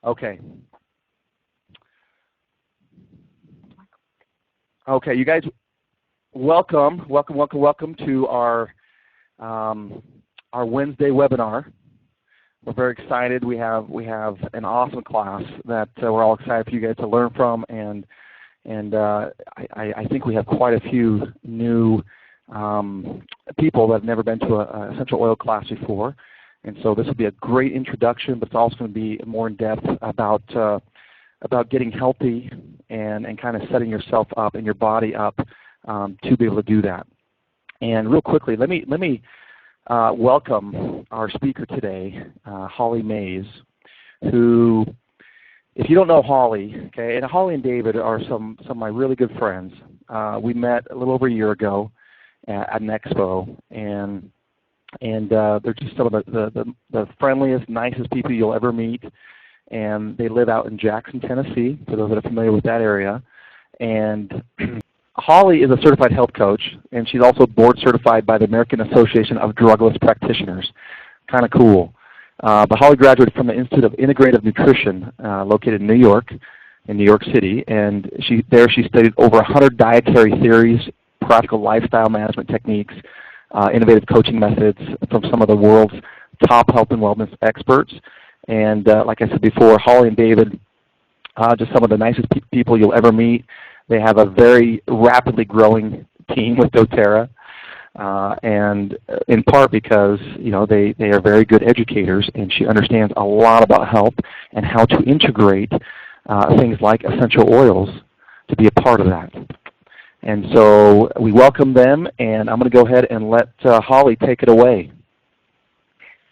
Okay. Okay, you guys, welcome to our Wednesday webinar. We're very excited. We have an awesome class that we're all excited for you guys to learn from, and I think we have quite a few new people that have never been to a essential oil class before, and so this will be a great introduction, but it's also going to be more in depth about getting healthy and kind of setting yourself up and your body up to be able to do that. And real quickly, let me welcome our speaker today, Holly Mays, who, if you don't know Holly, okay, and Holly and David are some of my really good friends. We met a little over a year ago at an expo, and they're just some of the friendliest, nicest people you'll ever meet. And they live out in Jackson, Tennessee, for those that are familiar with that area. And Holly is a certified health coach, and she's also board certified by the American Association of Drugless Practitioners. Kind of cool. But Holly graduated from the Institute of Integrative Nutrition located in New York City, and she studied over 100 dietary theories, practical lifestyle management techniques, innovative coaching methods from some of the world's top health and wellness experts. And like I said before, Holly and David, just some of the nicest people you'll ever meet. They have a very rapidly growing team with doTERRA, and in part because they are very good educators, and she understands a lot about health and how to integrate things like essential oils to be a part of that. And so we welcome them, and I'm going to go ahead and let Holly take it away.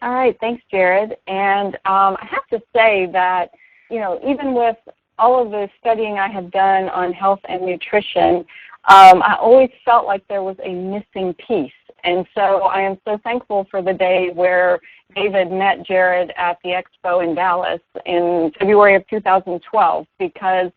All right, thanks, Jared. And I have to say that, even with all of the studying I have done on health and nutrition, I always felt like there was a missing piece. And so I am so thankful for the day where David met Jared at the expo in Dallas in February of 2012, because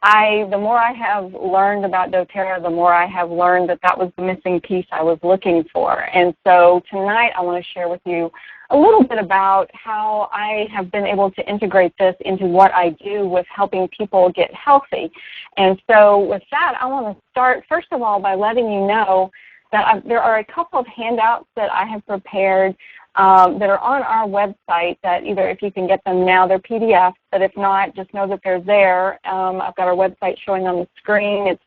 the more I have learned about doTERRA, the more I have learned that was the missing piece I was looking for. And so tonight I want to share with you a little bit about how I have been able to integrate this into what I do with helping people get healthy. And so with that, I want to start, first of all, by letting you know that there are a couple of handouts that I have prepared that are on our website, that either if you can get them now, they're PDFs, but if not, just know that they're there. I've got our website showing on the screen. It's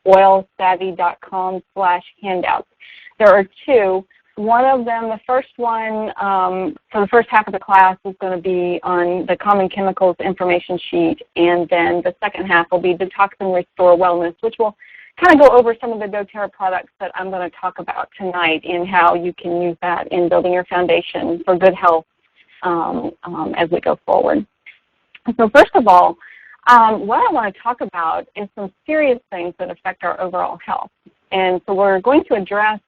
beoilsavvy.com/handouts. There are two. One of them, the first one, for the first half of the class, is going to be on the common chemicals information sheet, and then the second half will be Detox and Restore Wellness, which will kind of go over some of the doTERRA products that I'm going to talk about tonight and how you can use that in building your foundation for good health as we go forward. So first of all, what I want to talk about is some serious things that affect our overall health. And so we're going to address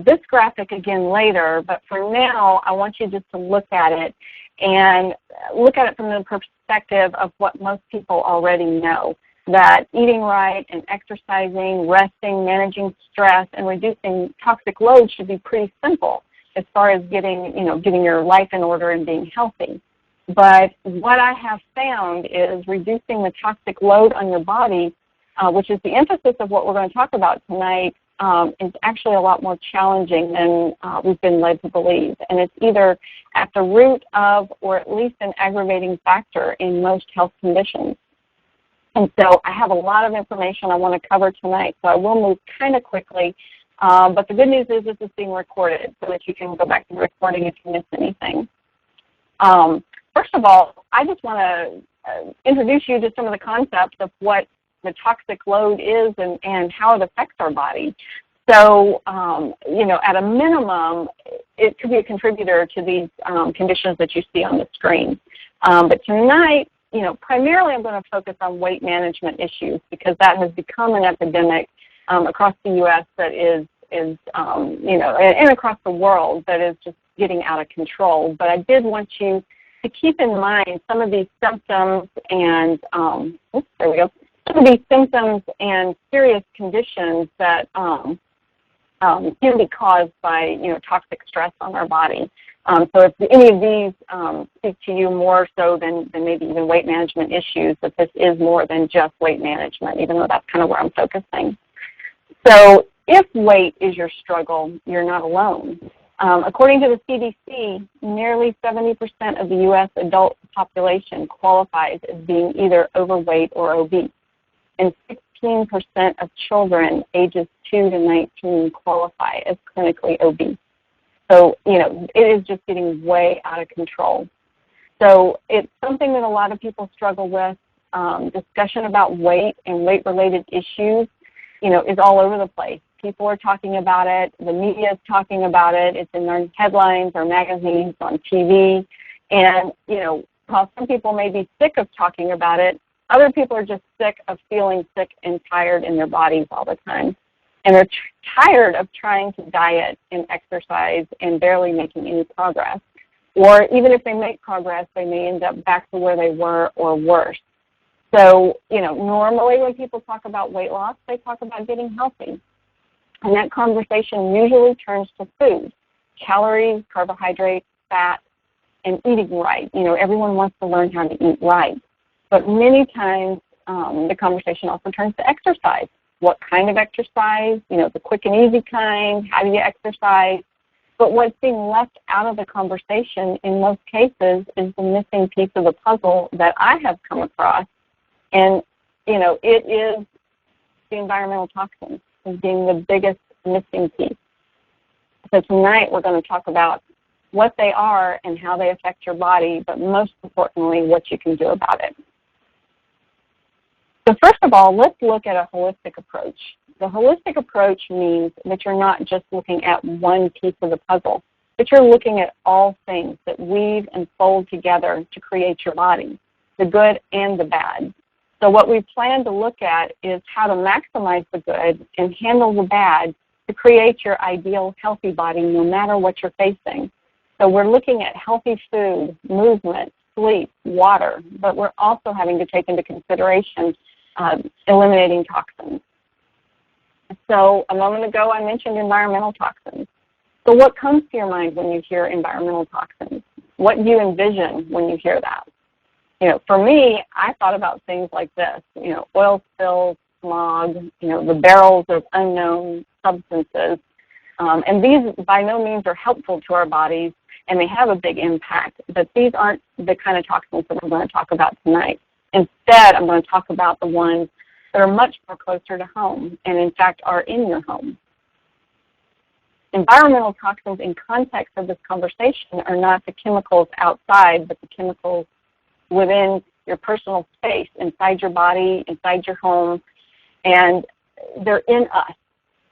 this graphic again later, but for now I want you just to look at it and look at it from the perspective of what most people already know, that eating right and exercising, resting, managing stress, and reducing toxic load should be pretty simple as far as getting your life in order and being healthy. But what I have found is reducing the toxic load on your body, which is the emphasis of what we're going to talk about tonight, is actually a lot more challenging than we've been led to believe. And it's either at the root of or at least an aggravating factor in most health conditions. And so I have a lot of information I want to cover tonight, so I will move kind of quickly. But the good news is this is being recorded so that you can go back to the recording if you miss anything. First of all, I just want to introduce you to some of the concepts of what the toxic load is and how it affects our body. So, at a minimum, it could be a contributor to these conditions that you see on the screen. But tonight, primarily I'm going to focus on weight management issues, because that has become an epidemic across the U.S. that is and across the world that is just getting out of control. But I did want you to keep in mind some of these symptoms and, some of these symptoms and serious conditions that can be caused by, toxic stress on our body. So if any of these speak to you more so than maybe even weight management issues, that this is more than just weight management, even though that's kind of where I'm focusing. So if weight is your struggle, you're not alone. According to the CDC, nearly 70% of the U.S. adult population qualifies as being either overweight or obese, and 16% of children ages 2 to 19 qualify as clinically obese. So, it is just getting way out of control. So it's something that a lot of people struggle with. Discussion about weight and weight-related issues, is all over the place. People are talking about it. The media is talking about it. It's in their headlines or magazines, on TV. And, while some people may be sick of talking about it, other people are just sick of feeling sick and tired in their bodies all the time. And they're tired of trying to diet and exercise and barely making any progress. Or even if they make progress, they may end up back to where they were or worse. So, normally when people talk about weight loss, they talk about getting healthy. And that conversation usually turns to food, calories, carbohydrates, fat, and eating right. Everyone wants to learn how to eat right. But many times the conversation also turns to exercise. What kind of exercise, the quick and easy kind, how do you exercise? But what's being left out of the conversation in most cases is the missing piece of the puzzle that I have come across. And, it is the environmental toxins as being the biggest missing piece. So tonight we're going to talk about what they are and how they affect your body, but most importantly, what you can do about it. So first of all, let's look at a holistic approach. The holistic approach means that you're not just looking at one piece of the puzzle, but you're looking at all things that weave and fold together to create your body, the good and the bad. So what we plan to look at is how to maximize the good and handle the bad to create your ideal healthy body no matter what you're facing. So we're looking at healthy food, movement, sleep, water, but we're also having to take into consideration eliminating toxins. So a moment ago I mentioned environmental toxins. So what comes to your mind when you hear environmental toxins? What do you envision when you hear that? For me, I thought about things like this, oil spills, smog, the barrels of unknown substances. And these by no means are helpful to our bodies, and they have a big impact. But these aren't the kind of toxins that we're going to talk about tonight. Instead, I'm going to talk about the ones that are much more closer to home and, in fact, are in your home. Environmental toxins in context of this conversation are not the chemicals outside, but the chemicals within your personal space, inside your body, inside your home, and they're in us.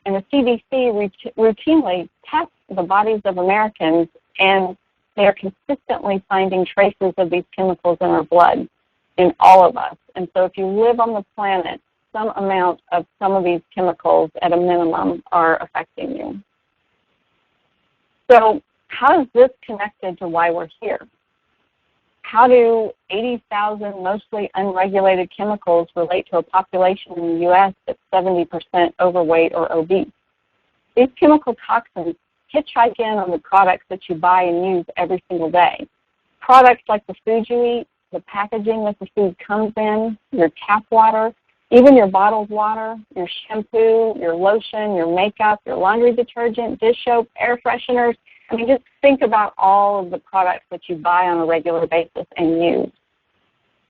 And the CDC routinely tests the bodies of Americans, and they are consistently finding traces of these chemicals in our blood, in all of us. And so if you live on the planet, some amount of some of these chemicals at a minimum are affecting you. So how is this connected to why we're here? How do 80,000 mostly unregulated chemicals relate to a population in the U.S. that's 70% overweight or obese? These chemical toxins hitchhike in on the products that you buy and use every single day. Products like the food you eat, the packaging that the food comes in, your tap water, even your bottled water, your shampoo, your lotion, your makeup, your laundry detergent, dish soap, air fresheners. Just think about all of the products that you buy on a regular basis and use.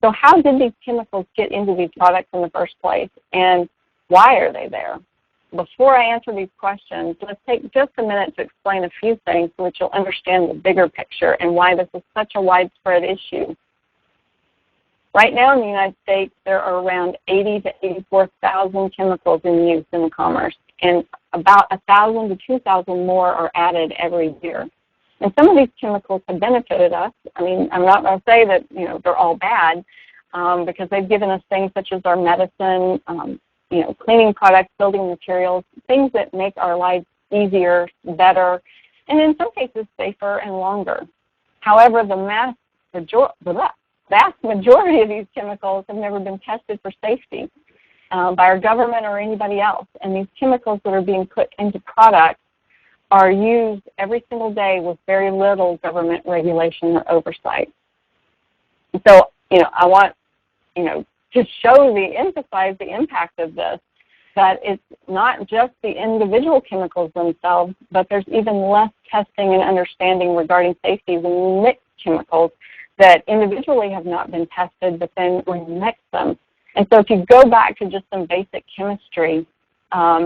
So how did these chemicals get into these products in the first place, and why are they there? Before I answer these questions, let's take just a minute to explain a few things so that you'll understand the bigger picture and why this is such a widespread issue. Right now in the United States, there are around 80 to 84,000 chemicals in use in commerce, and about 1,000 to 2,000 more are added every year. And some of these chemicals have benefited us. I'm not going to say that they're all bad, because they've given us things such as our medicine, cleaning products, building materials, things that make our lives easier, better, and in some cases safer and longer. However, the vast majority of these chemicals have never been tested for safety by our government or anybody else. And these chemicals that are being put into products are used every single day with very little government regulation or oversight. So, I want, to emphasize the impact of this, that it's not just the individual chemicals themselves, but there's even less testing and understanding regarding safety when you mix chemicals that individually have not been tested, but then when you mix them. And so if you go back to just some basic chemistry,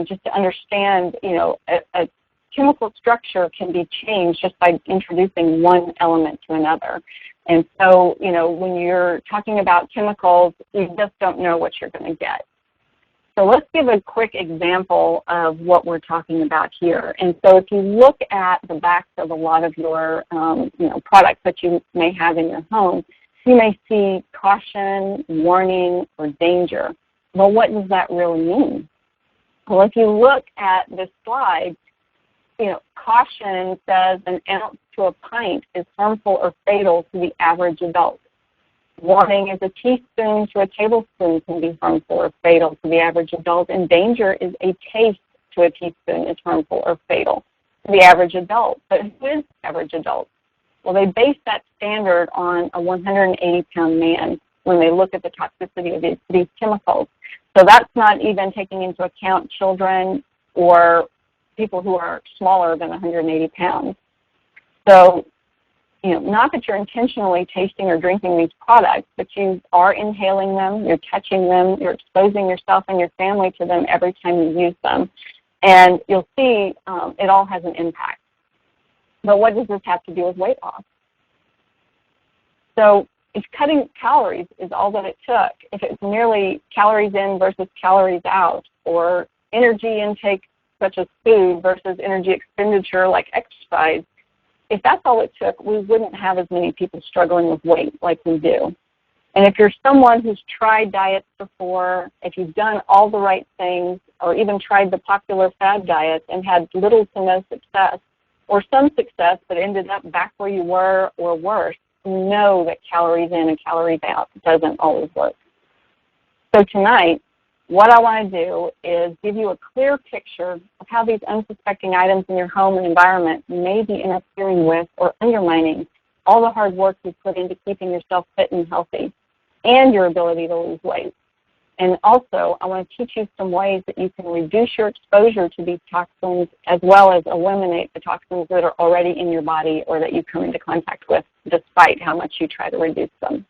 just to understand, a chemical structure can be changed just by introducing one element to another. And so, when you're talking about chemicals, you just don't know what you're going to get. So let's give a quick example of what we're talking about here. And so if you look at the backs of a lot of your products that you may have in your home, you may see caution, warning, or danger. Well, what does that really mean? Well, if you look at this slide, caution says an ounce to a pint is harmful or fatal to the average adult. Warning is a teaspoon to a tablespoon can be harmful or fatal to the average adult, and danger is a taste to a teaspoon is harmful or fatal to the average adult. But who is the average adult? Well, they base that standard on a 180-pound man when they look at the toxicity of these chemicals. So that's not even taking into account children or people who are smaller than 180 pounds. So, not that you're intentionally tasting or drinking these products, but you are inhaling them, you're touching them, you're exposing yourself and your family to them every time you use them. And you'll see it all has an impact. But what does this have to do with weight loss? So if cutting calories is all that it took, if it's merely calories in versus calories out, or energy intake such as food versus energy expenditure like exercise, if that's all it took, we wouldn't have as many people struggling with weight like we do. And if you're someone who's tried diets before, if you've done all the right things, or even tried the popular fad diets and had little to no success, or some success but ended up back where you were or worse, you know that calories in and calories out doesn't always work. So tonight, what I want to do is give you a clear picture of how these unsuspecting items in your home and environment may be interfering with or undermining all the hard work you put into keeping yourself fit and healthy and your ability to lose weight. And also, I want to teach you some ways that you can reduce your exposure to these toxins as well as eliminate the toxins that are already in your body or that you come into contact with despite how much you try to reduce them.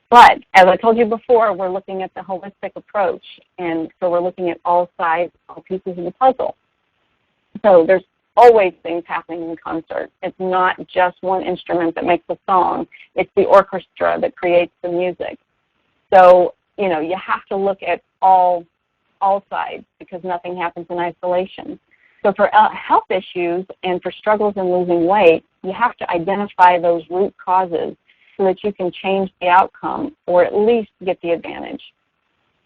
But as I told you before, we're looking at the holistic approach, and so we're looking at all sides, all pieces of the puzzle. So there's always things happening in concert. It's not just one instrument that makes a song. It's the orchestra that creates the music. So, you have to look at all sides because nothing happens in isolation. So for health issues and for struggles in losing weight, you have to identify those root causes so that you can change the outcome or at least get the advantage.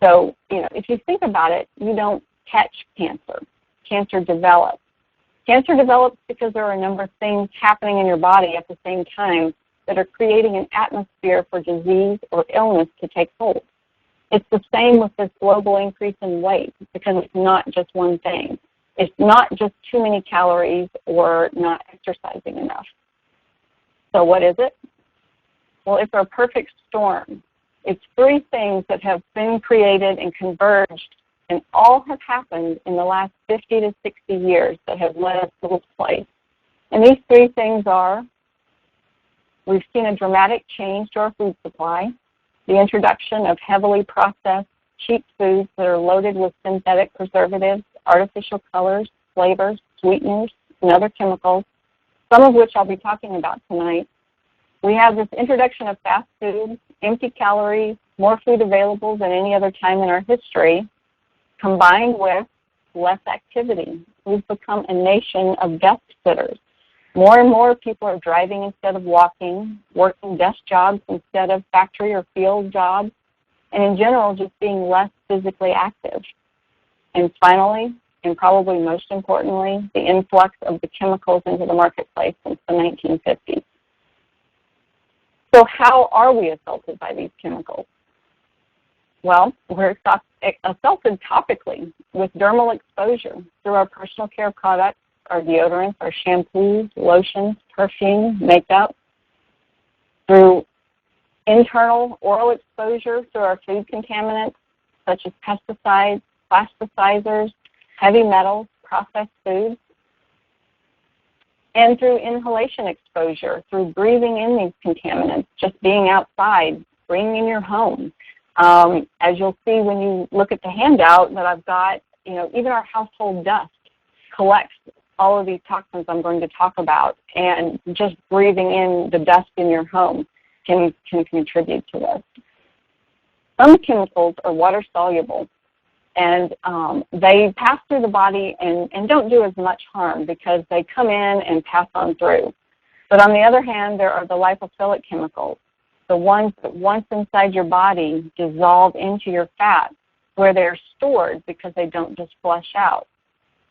So, if you think about it, you don't catch cancer. Cancer develops. Cancer develops because there are a number of things happening in your body at the same time that are creating an atmosphere for disease or illness to take hold. It's the same with this global increase in weight because it's not just one thing. It's not just too many calories or not exercising enough. So what is it? Well, it's a perfect storm. It's three things that have been created and converged, and all have happened in the last 50 to 60 years that have led us to this place. And these three things are, we've seen a dramatic change to our food supply, the introduction of heavily processed, cheap foods that are loaded with synthetic preservatives, artificial colors, flavors, sweeteners, and other chemicals, some of which I'll be talking about tonight. We have this introduction of fast food, empty calories, more food available than any other time in our history, combined with less activity. We've become a nation of desk sitters. More and more people are driving instead of walking, working desk jobs instead of factory or field jobs, and in general just being less physically active. And finally, and probably most importantly, the influx of the chemicals into the marketplace since the 1950s. So how are we assaulted by these chemicals? Well, we're assaulted topically with dermal exposure through our personal care products, our deodorants, our shampoos, lotions, perfume, makeup, through internal oral exposure through our food contaminants such as pesticides, plasticizers, heavy metals, processed foods, and through inhalation exposure, through breathing in these contaminants, just being outside, bringing in your home. As you'll see when you look at the handout that I've got, even our household dust collects all of these toxins I'm going to talk about, and just breathing in the dust in your home can contribute to this. Some chemicals are water soluble, and they pass through the body and don't do as much harm because they come in and pass on through. But on the other hand, there are the lipophilic chemicals, the ones that once inside your body dissolve into your fat, where they're stored because they don't just flush out.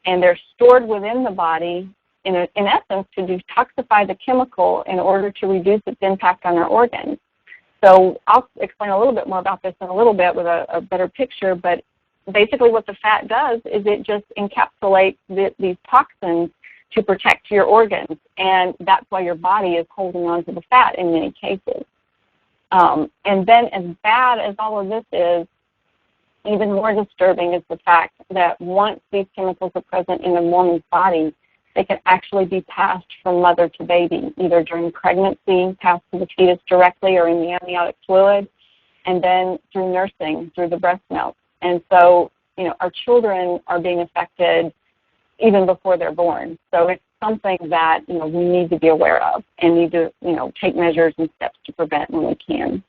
And they're stored within the body in essence to detoxify the chemical in order to reduce its impact on our organs. So I'll explain a little bit more about this in a little bit with a better picture, but basically what the fat does is it just encapsulates these toxins to protect your organs, and that's why your body is holding on to the fat in many cases. And then as bad as all of this is, even more disturbing is the fact that once these chemicals are present in a woman's body, they can actually be passed from mother to baby, either during pregnancy, passed to the fetus directly or in the amniotic fluid, and then through nursing, through the breast milk. And so, our children are being affected even before they're born. So it's something that, we need to be aware of and need to, take measures and steps to prevent when we can.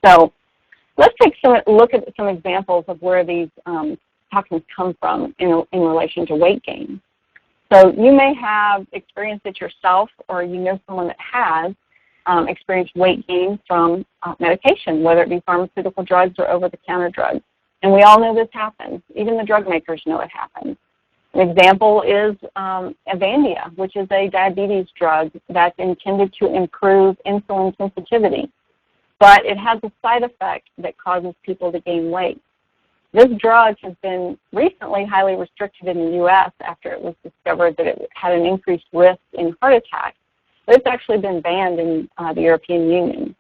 So let's take a look at some examples of where these toxins come from in relation to weight gain. So you may have experienced it yourself, or you know someone that has experienced weight gain from medication, whether it be pharmaceutical drugs or over-the-counter drugs. And we all know this happens. Even the drug makers know it happens. An example is Avandia, which is a diabetes drug that's intended to improve insulin sensitivity. But it has a side effect that causes people to gain weight. This drug has been recently highly restricted in the U.S. after it was discovered that it had an increased risk in heart attacks. But it's actually been banned in the European Union.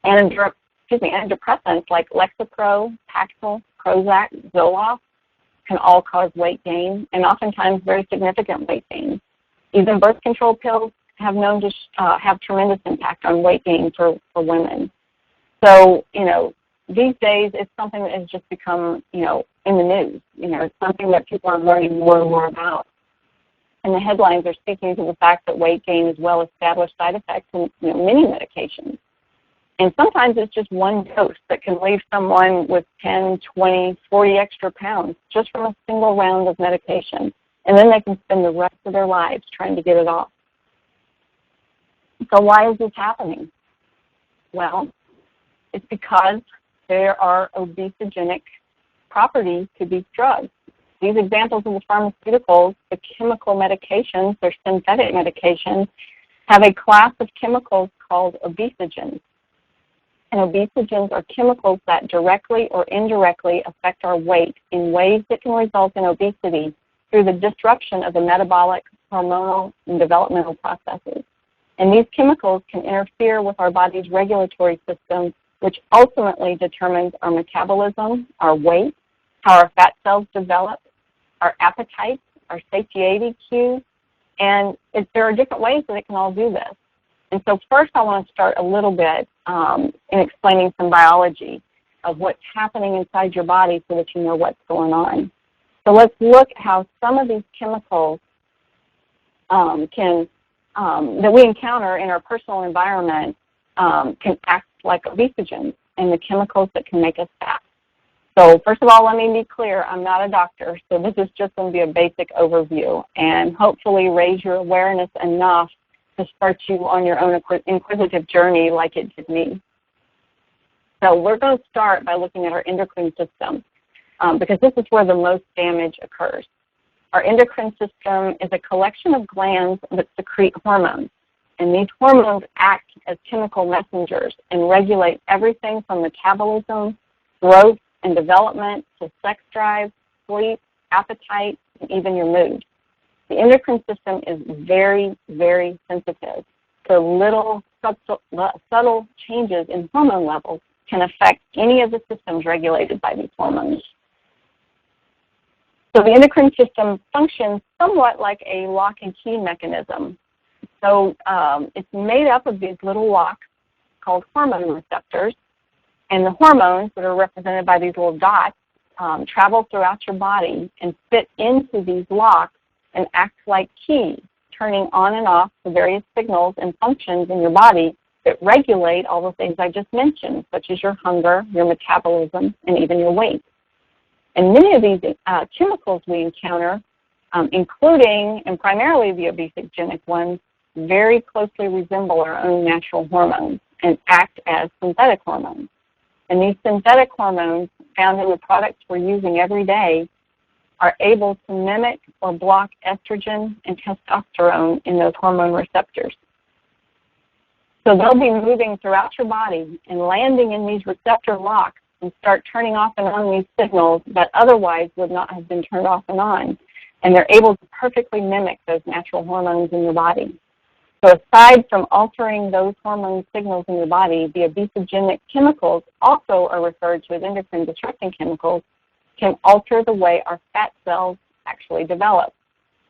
And antidepressants like Lexapro, Paxil, Prozac, Zoloft can all cause weight gain, and oftentimes very significant weight gain. Even birth control pills have known to have tremendous impact on weight gain for women. So, these days it's something that has just become, in the news. It's something that people are learning more and more about. And the headlines are speaking to the fact that weight gain is well-established side effects in many medications. And sometimes it's just one dose that can leave someone with 10, 20, 40 extra pounds just from a single round of medication. And then they can spend the rest of their lives trying to get it off. So why is this happening? Well, it's because there are obesogenic properties to these drugs. These examples of the pharmaceuticals, the chemical medications, they're synthetic medications, have a class of chemicals called obesogens. And obesogens are chemicals that directly or indirectly affect our weight in ways that can result in obesity through the disruption of the metabolic, hormonal, and developmental processes. And these chemicals can interfere with our body's regulatory system, which ultimately determines our metabolism, our weight, how our fat cells develop, our appetite, our satiety cues, and there are different ways that it can all do this. And so first I want to start a little bit in explaining some biology of what's happening inside your body so that you know what's going on. So let's look at how some of these chemicals that we encounter in our personal environment can act like obesogens and the chemicals that can make us fat. So first of all, let me be clear, I'm not a doctor, so this is just going to be a basic overview and hopefully raise your awareness enough to start you on your own inquisitive journey like it did me. So we're going to start by looking at our endocrine system because this is where the most damage occurs. Our endocrine system is a collection of glands that secrete hormones, and these hormones act as chemical messengers and regulate everything from metabolism, growth, and development to sex drive, sleep, appetite, and even your mood. The endocrine system is very, very sensitive. So little subtle changes in hormone levels can affect any of the systems regulated by these hormones. So the endocrine system functions somewhat like a lock and key mechanism. So it's made up of these little locks called hormone receptors, and the hormones that are represented by these little dots travel throughout your body and fit into these locks and act like keys, turning on and off the various signals and functions in your body that regulate all the things I just mentioned, such as your hunger, your metabolism, and even your weight. And many of these chemicals we encounter, including and primarily the obesogenic ones, very closely resemble our own natural hormones and act as synthetic hormones. And these synthetic hormones found in the products we're using every day are able to mimic or block estrogen and testosterone in those hormone receptors. So they'll be moving throughout your body and landing in these receptor locks and start turning off and on these signals that otherwise would not have been turned off and on. And they're able to perfectly mimic those natural hormones in your body. So aside from altering those hormone signals in your body, the obesogenic chemicals, also are referred to as endocrine disrupting chemicals, can alter the way our fat cells actually develop.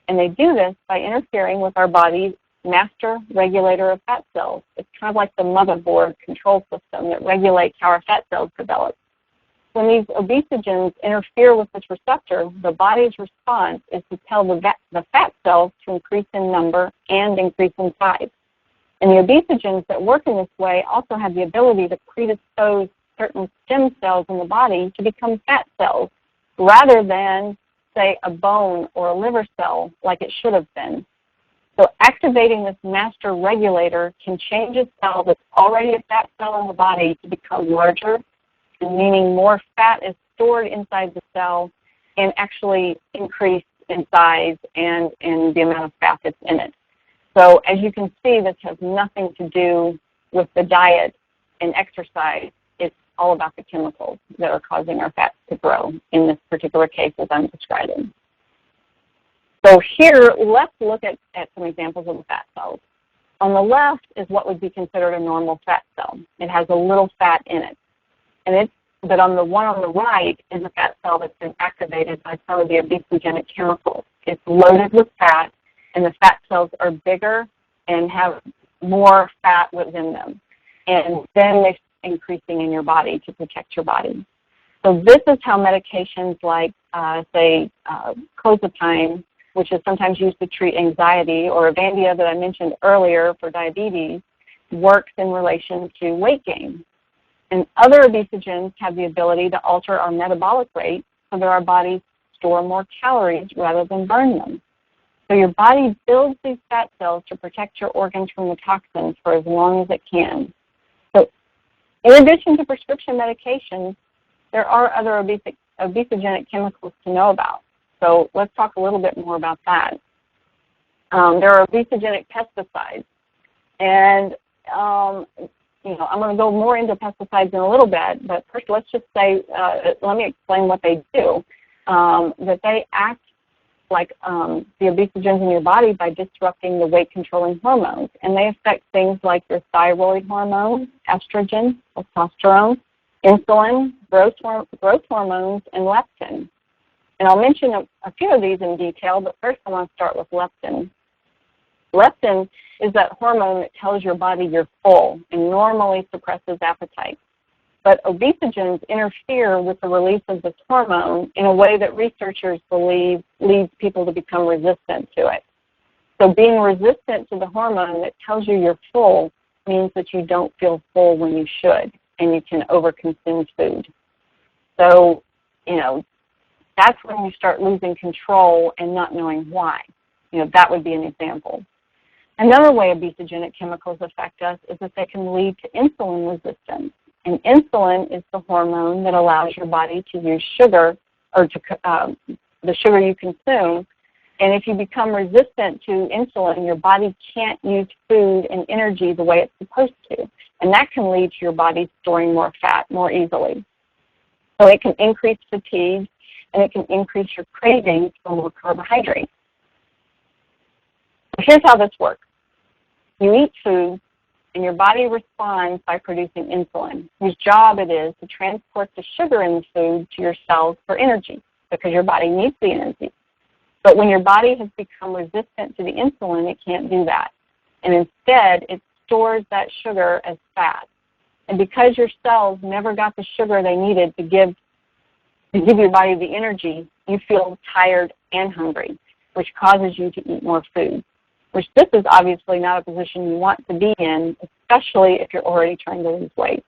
And they do this by interfering with our body's master regulator of fat cells. It's kind of like the motherboard control system that regulates how our fat cells develop. When these obesogens interfere with this receptor, the body's response is to tell the fat cells to increase in number and increase in size. And the obesogens that work in this way also have the ability to predispose certain stem cells in the body to become fat cells rather than, say, a bone or a liver cell like it should have been. So activating this master regulator can change a cell that's already a fat cell in the body to become larger, meaning more fat is stored inside the cell and actually increase in size and in the amount of fat that's in it. So as you can see, this has nothing to do with the diet and exercise. It's all about the chemicals that are causing our fat to grow in this particular case as I'm describing. So here, let's look at some examples of the fat cells. On the left is what would be considered a normal fat cell. It has a little fat in it. But on the one on the right is a fat cell that's been activated by some of the obesogenic chemicals. It's loaded with fat, and the fat cells are bigger and have more fat within them. And then they're increasing in your body to protect your body. So this is how medications like, say, clozapine, which is sometimes used to treat anxiety, or Avandia that I mentioned earlier for diabetes, works in relation to weight gain. And other obesogens have the ability to alter our metabolic rate so that our bodies store more calories rather than burn them. So your body builds these fat cells to protect your organs from the toxins for as long as it can. So in addition to prescription medications, there are other obesogenic chemicals to know about. So let's talk a little bit more about that. There are obesogenic pesticides. And I'm going to go more into pesticides in a little bit, but first let's just say, let me explain what they do. That they act like the obesogens in your body by disrupting the weight-controlling hormones. And they affect things like your thyroid hormone, estrogen, testosterone, insulin, growth hormones, and leptin. And I'll mention a few of these in detail, but first I want to start with leptin. Leptin is that hormone that tells your body you're full and normally suppresses appetite. But obesogens interfere with the release of this hormone in a way that researchers believe leads people to become resistant to it. So being resistant to the hormone that tells you you're full means that you don't feel full when you should, and you can overconsume food. So, that's when you start losing control and not knowing why. That would be an example. Another way obesogenic chemicals affect us is that they can lead to insulin resistance. And insulin is the hormone that allows your body to use sugar, or the sugar you consume. And if you become resistant to insulin, your body can't use food and energy the way it's supposed to. And that can lead to your body storing more fat more easily. So it can increase fatigue, and it can increase your cravings for more carbohydrates. So here's how this works. You eat food, and your body responds by producing insulin, whose job it is to transport the sugar in the food to your cells for energy, because your body needs the energy. But when your body has become resistant to the insulin, it can't do that. And instead, it stores that sugar as fat. And because your cells never got the sugar they needed to give your body the energy, you feel tired and hungry, which causes you to eat more food, which this is obviously not a position you want to be in, especially if you're already trying to lose weight.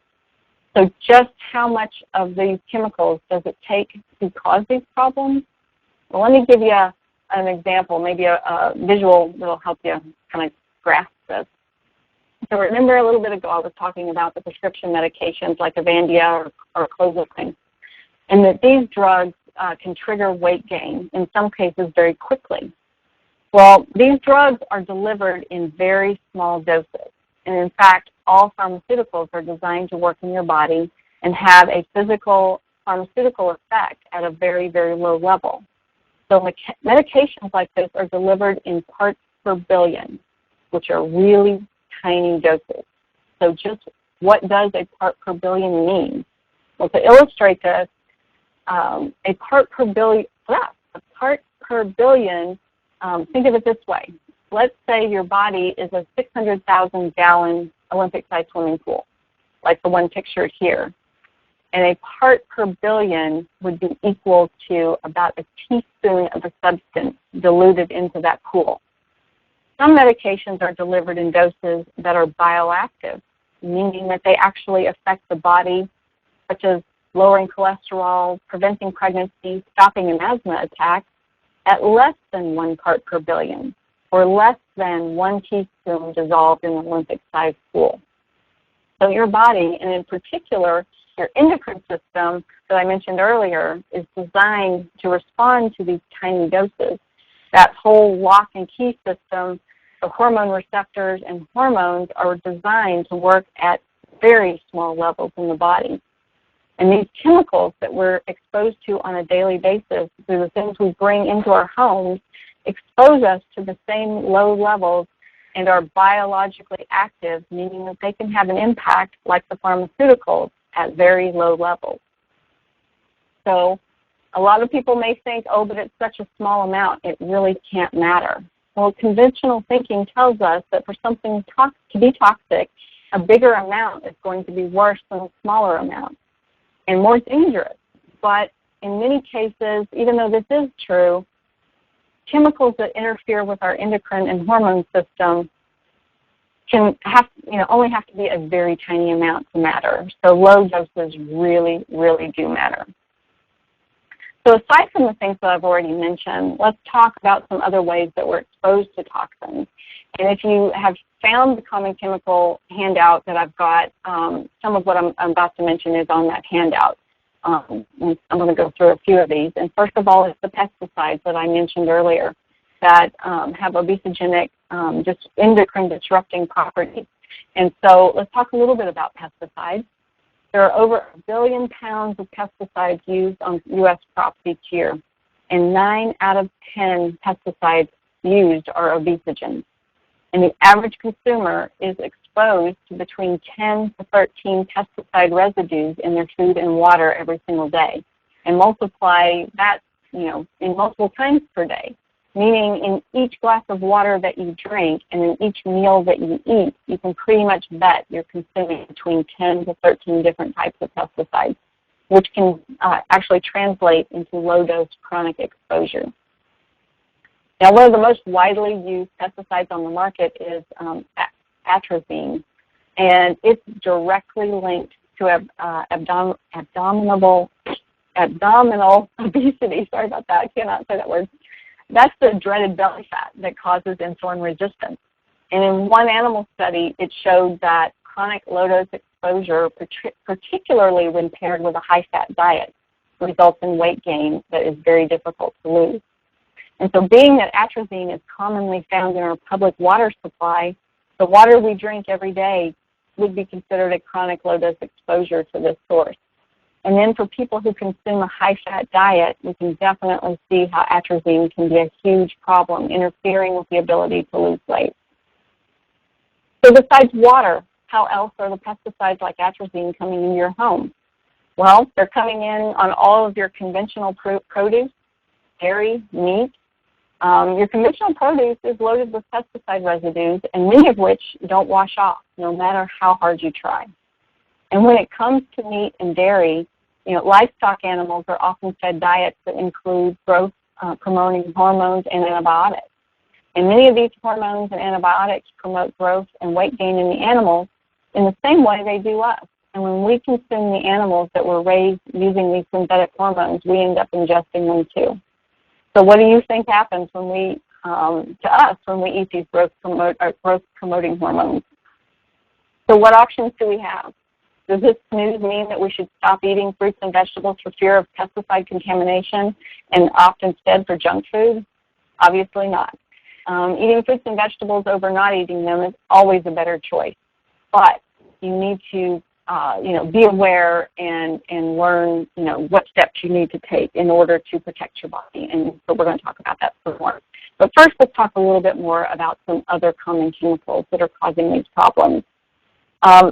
So just how much of these chemicals does it take to cause these problems? Well, let me give you an example, maybe a visual that will help you kind of grasp this. So remember a little bit ago I was talking about the prescription medications like Avandia or clozapine, and that these drugs can trigger weight gain, in some cases very quickly. Well, these drugs are delivered in very small doses. And in fact, all pharmaceuticals are designed to work in your body and have a physical pharmaceutical effect at a very, very low level. So medications like this are delivered in parts per billion, which are really tiny doses. So just what does a part per billion mean? Well, to illustrate this, a part per billion, think of it this way. Let's say your body is a 600,000-gallon Olympic-sized swimming pool, like the one pictured here. And a part per billion would be equal to about a teaspoon of a substance diluted into that pool. Some medications are delivered in doses that are bioactive, meaning that they actually affect the body, such as lowering cholesterol, preventing pregnancy, stopping an asthma attack, at less than 1 part per billion, or less than 1 teaspoon dissolved in an Olympic-sized pool. So your body, and in particular your endocrine system that I mentioned earlier, is designed to respond to these tiny doses. That whole lock and key system, the hormone receptors and hormones are designed to work at very small levels in the body. And these chemicals that we're exposed to on a daily basis through the things we bring into our homes expose us to the same low levels and are biologically active, meaning that they can have an impact like the pharmaceuticals at very low levels. So a lot of people may think, oh, but it's such a small amount, it really can't matter. Well, conventional thinking tells us that for something to be toxic, a bigger amount is going to be worse than a smaller amount and more dangerous. But in many cases, even though this is true, chemicals that interfere with our endocrine and hormone system can only have to be a very tiny amount to matter. So low doses really, really do matter. So aside from the things that I've already mentioned, let's talk about some other ways that we're exposed to toxins. And if you have found the common chemical handout that I've got, some of what I'm about to mention is on that handout. I'm going to go through a few of these. And first of all is the pesticides that I mentioned earlier that have obesogenic, just endocrine disrupting properties. And so let's talk a little bit about pesticides. There are over 1 billion pounds of pesticides used on U.S. crops each year, and 9 out of 10 pesticides used are obesogens. And the average consumer is exposed to between 10 to 13 pesticide residues in their food and water every single day, and multiply that, in multiple times per day. Meaning in each glass of water that you drink and in each meal that you eat, you can pretty much bet you're consuming between 10 to 13 different types of pesticides, which can actually translate into low-dose chronic exposure. Now, one of the most widely used pesticides on the market is atrazine, and it's directly linked to abdominal obesity. Sorry about that, I cannot say that word. That's the dreaded belly fat that causes insulin resistance. And in one animal study, it showed that chronic low-dose exposure, particularly when paired with a high-fat diet, results in weight gain that is very difficult to lose. And so being that atrazine is commonly found in our public water supply, the water we drink every day would be considered a chronic low-dose exposure to this source. And then for people who consume a high-fat diet, we can definitely see how atrazine can be a huge problem, interfering with the ability to lose weight. So besides water, how else are the pesticides like atrazine coming into your home? Well, they're coming in on all of your conventional produce, dairy, meat. Your conventional produce is loaded with pesticide residues, and many of which don't wash off, no matter how hard you try. And when it comes to meat and dairy, livestock animals are often fed diets that include growth promoting hormones and antibiotics. And many of these hormones and antibiotics promote growth and weight gain in the animals in the same way they do us. And when we consume the animals that were raised using these synthetic hormones, we end up ingesting them too. So what do you think happens when we, to us, when we eat these growth promoting hormones? So what options do we have? Does this news mean that we should stop eating fruits and vegetables for fear of pesticide contamination and opt instead for junk food? Obviously not. Eating fruits and vegetables over not eating them is always a better choice. But you need to, be aware and learn, what steps you need to take in order to protect your body. And so we're going to talk about that some more. But first, let's talk a little bit more about some other common chemicals that are causing these problems.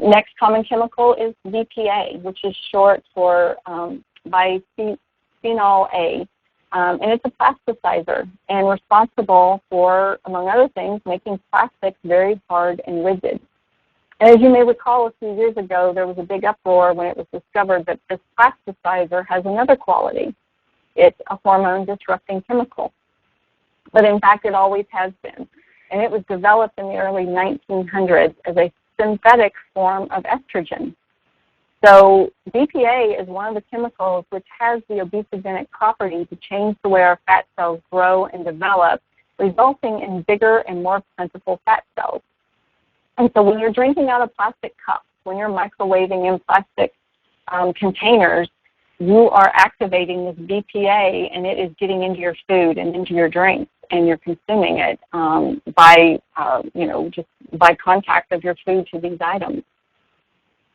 Next common chemical is BPA, which is short for bisphenol A. And it's a plasticizer and responsible for, among other things, making plastics very hard and rigid. And as you may recall, a few years ago, there was a big uproar when it was discovered that this plasticizer has another quality. It's a hormone-disrupting chemical. But in fact, it always has been. And it was developed in the early 1900s as a synthetic form of estrogen. So BPA is one of the chemicals which has the obesogenic property to change the way our fat cells grow and develop, resulting in bigger and more plentiful fat cells. And so when you're drinking out of plastic cups, when you're microwaving in plastic containers, you are activating this BPA, and it is getting into your food and into your drinks, and you're consuming it just by contact of your food to these items.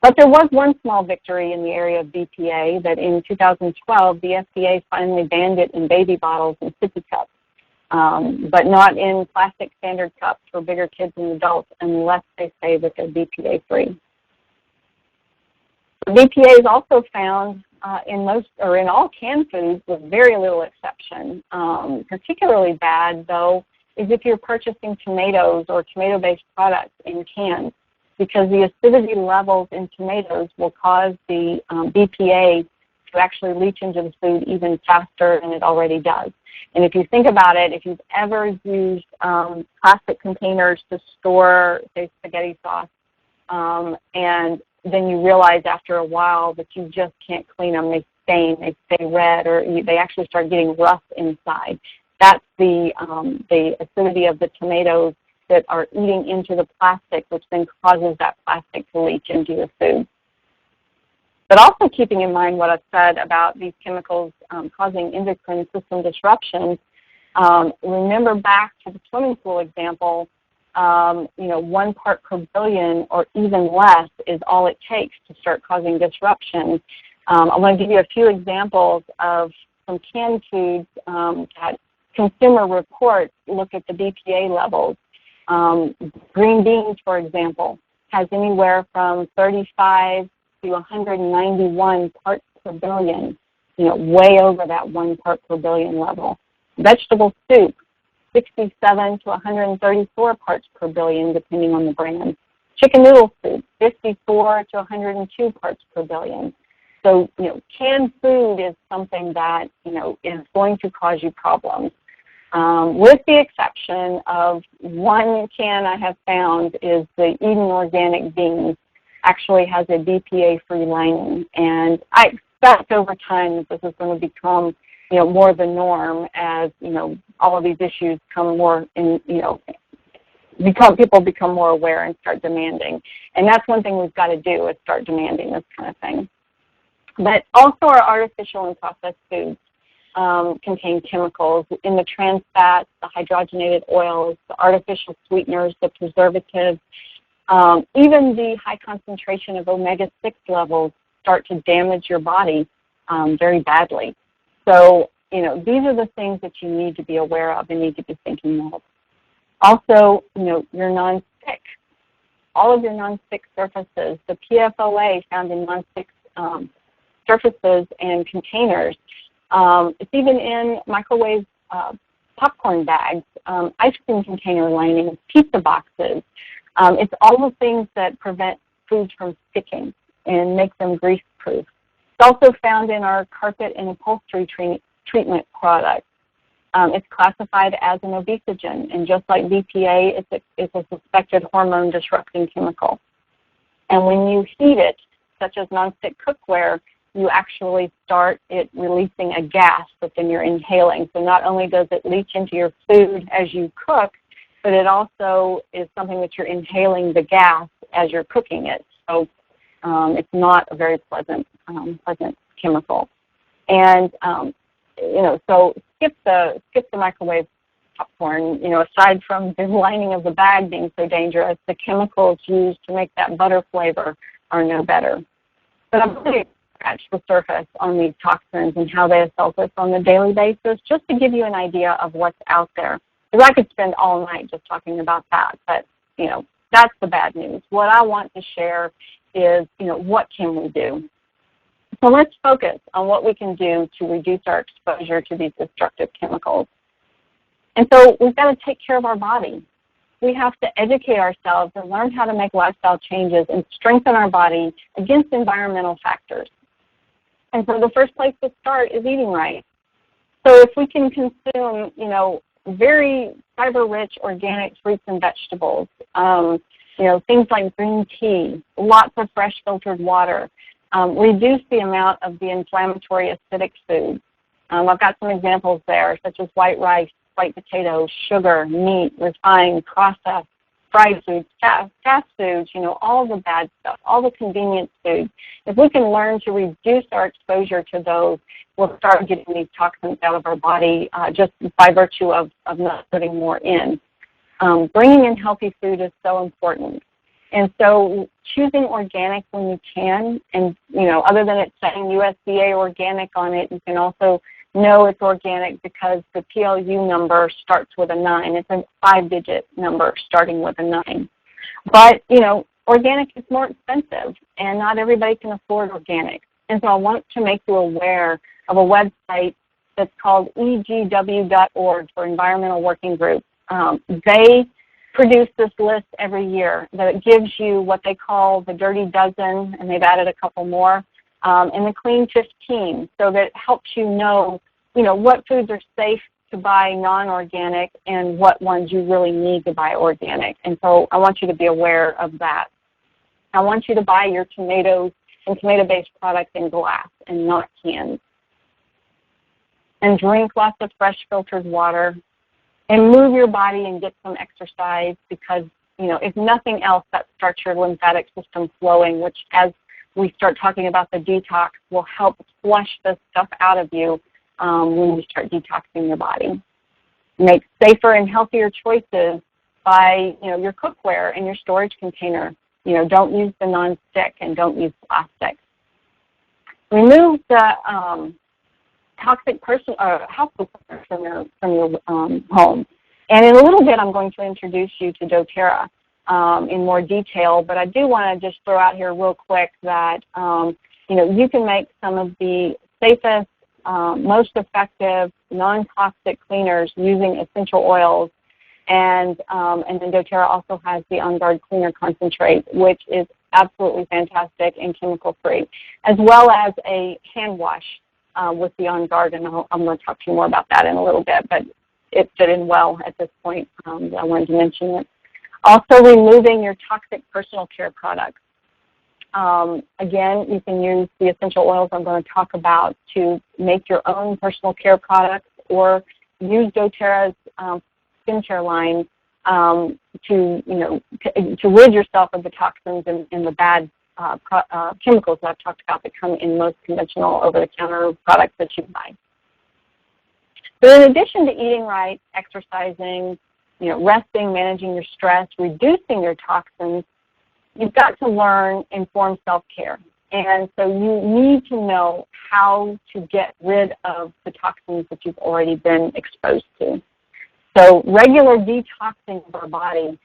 But there was one small victory in the area of BPA, that in 2012, the FDA finally banned it in baby bottles and sippy cups, but not in plastic standard cups for bigger kids and adults unless they say that they're BPA-free. BPA is also found in all canned foods with very little exception. Particularly bad, though, is if you're purchasing tomatoes or tomato-based products in cans, because the acidity levels in tomatoes will cause the BPA to actually leach into the food even faster than it already does. And if you think about it, if you've ever used plastic containers to store, say, spaghetti sauce, and then you realize after a while that you just can't clean them, they stain, they stay red, or they actually start getting rough inside. That's the acidity of the tomatoes that are eating into the plastic, which then causes that plastic to leach into your food. But also keeping in mind what I've said about these chemicals causing endocrine system disruptions, remember back to the swimming pool example, 1 part per billion or even less is all it takes to start causing disruptions. I'm going to give you a few examples of some canned foods that Consumer Reports look at the BPA levels. Green beans, for example, has anywhere from 35 to 191 parts per billion, way over that 1 part per billion level. Vegetable soup, 67 to 134 parts per billion, depending on the brand. Chicken noodle soup, 54 to 102 parts per billion. So, canned food is something that, is going to cause you problems. With the exception of one can I have found is the Eden Organic Beans actually has a BPA-free lining. And I expect over time that this is going to become, more the norm as, all of these issues come more in, people become more aware and start demanding. And that's one thing we've got to do is start demanding this kind of thing. But also our artificial and processed foods contain chemicals in the trans fats, the hydrogenated oils, the artificial sweeteners, the preservatives, even the high concentration of omega-6 levels start to damage your body very badly. So, these are the things that you need to be aware of and need to be thinking of. Also, your non-stick. All of your non-stick surfaces, the PFOA found in non-stick surfaces and containers. It's even in microwave popcorn bags, ice cream container linings, pizza boxes. It's all the things that prevent foods from sticking and make them grease-proof. It's also found in our carpet and upholstery treatment products. It's classified as an obesogen, and just like BPA, it's a suspected hormone-disrupting chemical. And when you heat it, such as nonstick cookware, you actually start it releasing a gas that then you're inhaling. So not only does it leach into your food as you cook, but it also is something that you're inhaling the gas as you're cooking it. So it's not a very pleasant chemical. And so skip the microwave popcorn. Aside from the lining of the bag being so dangerous, the chemicals used to make that butter flavor are no better. But I'm going to scratch the surface on these toxins and how they assault us on a daily basis, just to give you an idea of what's out there. Because I could spend all night just talking about that, but that's the bad news. What I want to share is what can we do? So let's focus on what we can do to reduce our exposure to these destructive chemicals. And so we've got to take care of our body. We have to educate ourselves and learn how to make lifestyle changes and strengthen our body against environmental factors. And so the first place to start is eating right. So if we can consume, very fiber-rich organic fruits and vegetables, things like green tea, lots of fresh filtered water, reduce the amount of the inflammatory acidic foods. I've got some examples there, such as white rice, white potatoes, sugar, meat, refined, processed, fried foods, fast foods, all the bad stuff, all the convenience foods. If we can learn to reduce our exposure to those, we'll start getting these toxins out of our body just by virtue of not putting more in. Bringing in healthy food is so important. And so choosing organic when you can, and, other than it saying USDA organic on it, you can also know it's organic because the PLU number starts with a 9. It's a 5-digit number starting with a 9. But, organic is more expensive, and not everybody can afford organic. And so I want to make you aware of a website that's called egw.org for Environmental Working Group. They produce this list every year that gives you what they call the Dirty Dozen, and they've added a couple more, and the Clean 15, so that it helps you know, what foods are safe to buy non-organic and what ones you really need to buy organic. And so I want you to be aware of that. I want you to buy your tomatoes and tomato-based products in glass and not cans. And drink lots of fresh filtered water. And move your body and get some exercise because, if nothing else, that starts your lymphatic system flowing, which as we start talking about the detox will help flush this stuff out of you when you start detoxing your body. Make safer and healthier choices by, your cookware and your storage container. Don't use the non-stick and don't use plastic. Remove the toxic household from your home. And in a little bit, I'm going to introduce you to doTERRA in more detail, but I do want to just throw out here real quick that, you can make some of the safest, most effective, non-toxic cleaners using essential oils. And then doTERRA also has the On Guard Cleaner Concentrate, which is absolutely fantastic and chemical-free, as well as a hand wash with the On Guard, and I'm going to talk to you more about that in a little bit, but it fit in well at this point. I wanted to mention it. Also, removing your toxic personal care products. Again, you can use the essential oils I'm going to talk about to make your own personal care products, or use doTERRA's skincare line to rid yourself of the toxins and the bad chemicals that I've talked about that come in most conventional over-the-counter products that you buy. So in addition to eating right, exercising, resting, managing your stress, reducing your toxins, you've got to learn informed self-care. And so you need to know how to get rid of the toxins that you've already been exposed to. So regular detoxing of our body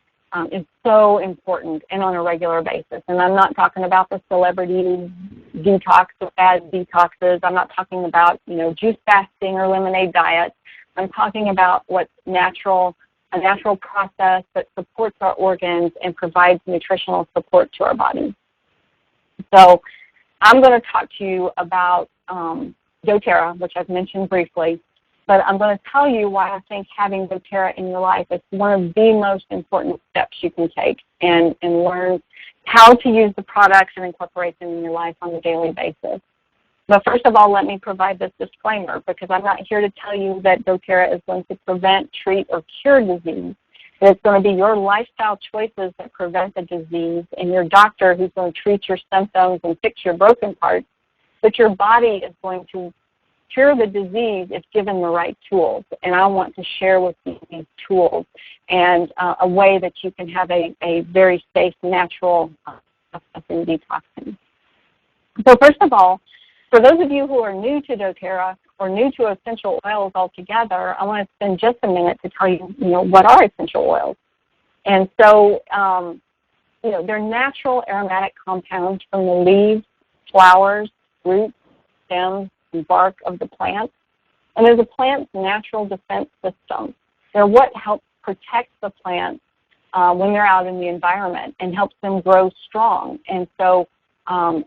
is so important and on a regular basis. And I'm not talking about the celebrity detox, the fad detoxes. I'm not talking about, juice fasting or lemonade diets. I'm talking about what's natural, a natural process that supports our organs and provides nutritional support to our bodies. So I'm going to talk to you about doTERRA, which I've mentioned briefly, but I'm going to tell you why I think having doTERRA in your life is one of the most important steps you can take and learn how to use the products and incorporate them in your life on a daily basis. But first of all, let me provide this disclaimer, because I'm not here to tell you that doTERRA is going to prevent, treat, or cure disease. It's going to be your lifestyle choices that prevent the disease and your doctor who's going to treat your symptoms and fix your broken parts. But your body is going to cure the disease if given the right tools. And I want to share with you these tools and a way that you can have a very safe, natural detoxing. So first of all, for those of you who are new to doTERRA or new to essential oils altogether, I want to spend just a minute to tell you, what are essential oils. And so, they're natural aromatic compounds from the leaves, flowers, roots, stems, and bark of the plant. And they're the plant's natural defense system. They're what helps protect the plants when they're out in the environment and helps them grow strong. And so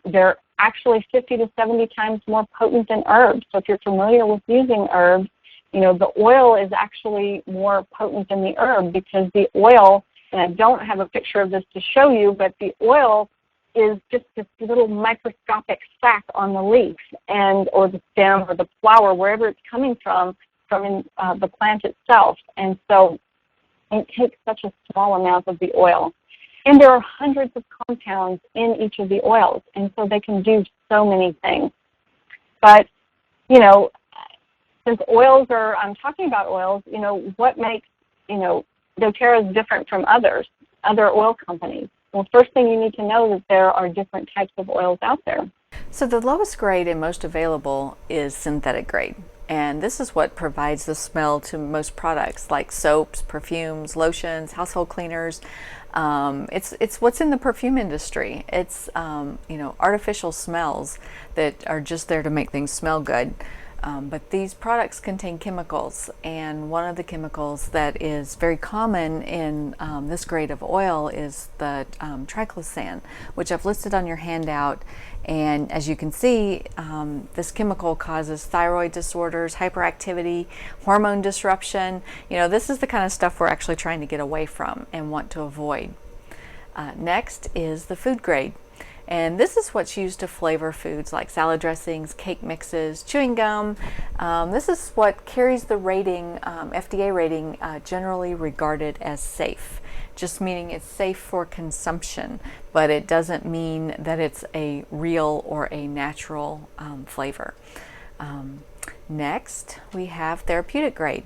they're actually 50 to 70 times more potent than herbs. So if you're familiar with using herbs, the oil is actually more potent than the herb, because the oil, and I don't have a picture of this to show you, but the oil is just this little microscopic sac on the leaf or the stem or the flower, wherever it's coming from the plant itself. And so it takes such a small amount of the oil. And there are hundreds of compounds in each of the oils, and so they can do so many things. But, since I'm talking about oils, what makes, doTERRA different from other oil companies? Well, first thing you need to know is that there are different types of oils out there. So the lowest grade and most available is synthetic grade. And this is what provides the smell to most products like soaps, perfumes, lotions, household cleaners. It's what's in the perfume industry. It's artificial smells that are just there to make things smell good. But these products contain chemicals, and one of the chemicals that is very common in this grade of oil is the triclosan, which I've listed on your handout. And as you can see, this chemical causes thyroid disorders, hyperactivity, hormone disruption. This is the kind of stuff we're actually trying to get away from and want to avoid. Next is the food grade. And this is what's used to flavor foods like salad dressings, cake mixes, chewing gum. This is what carries the rating, FDA rating, generally regarded as safe, just meaning it's safe for consumption, but it doesn't mean that it's a real or a natural flavor. Next, we have therapeutic grade,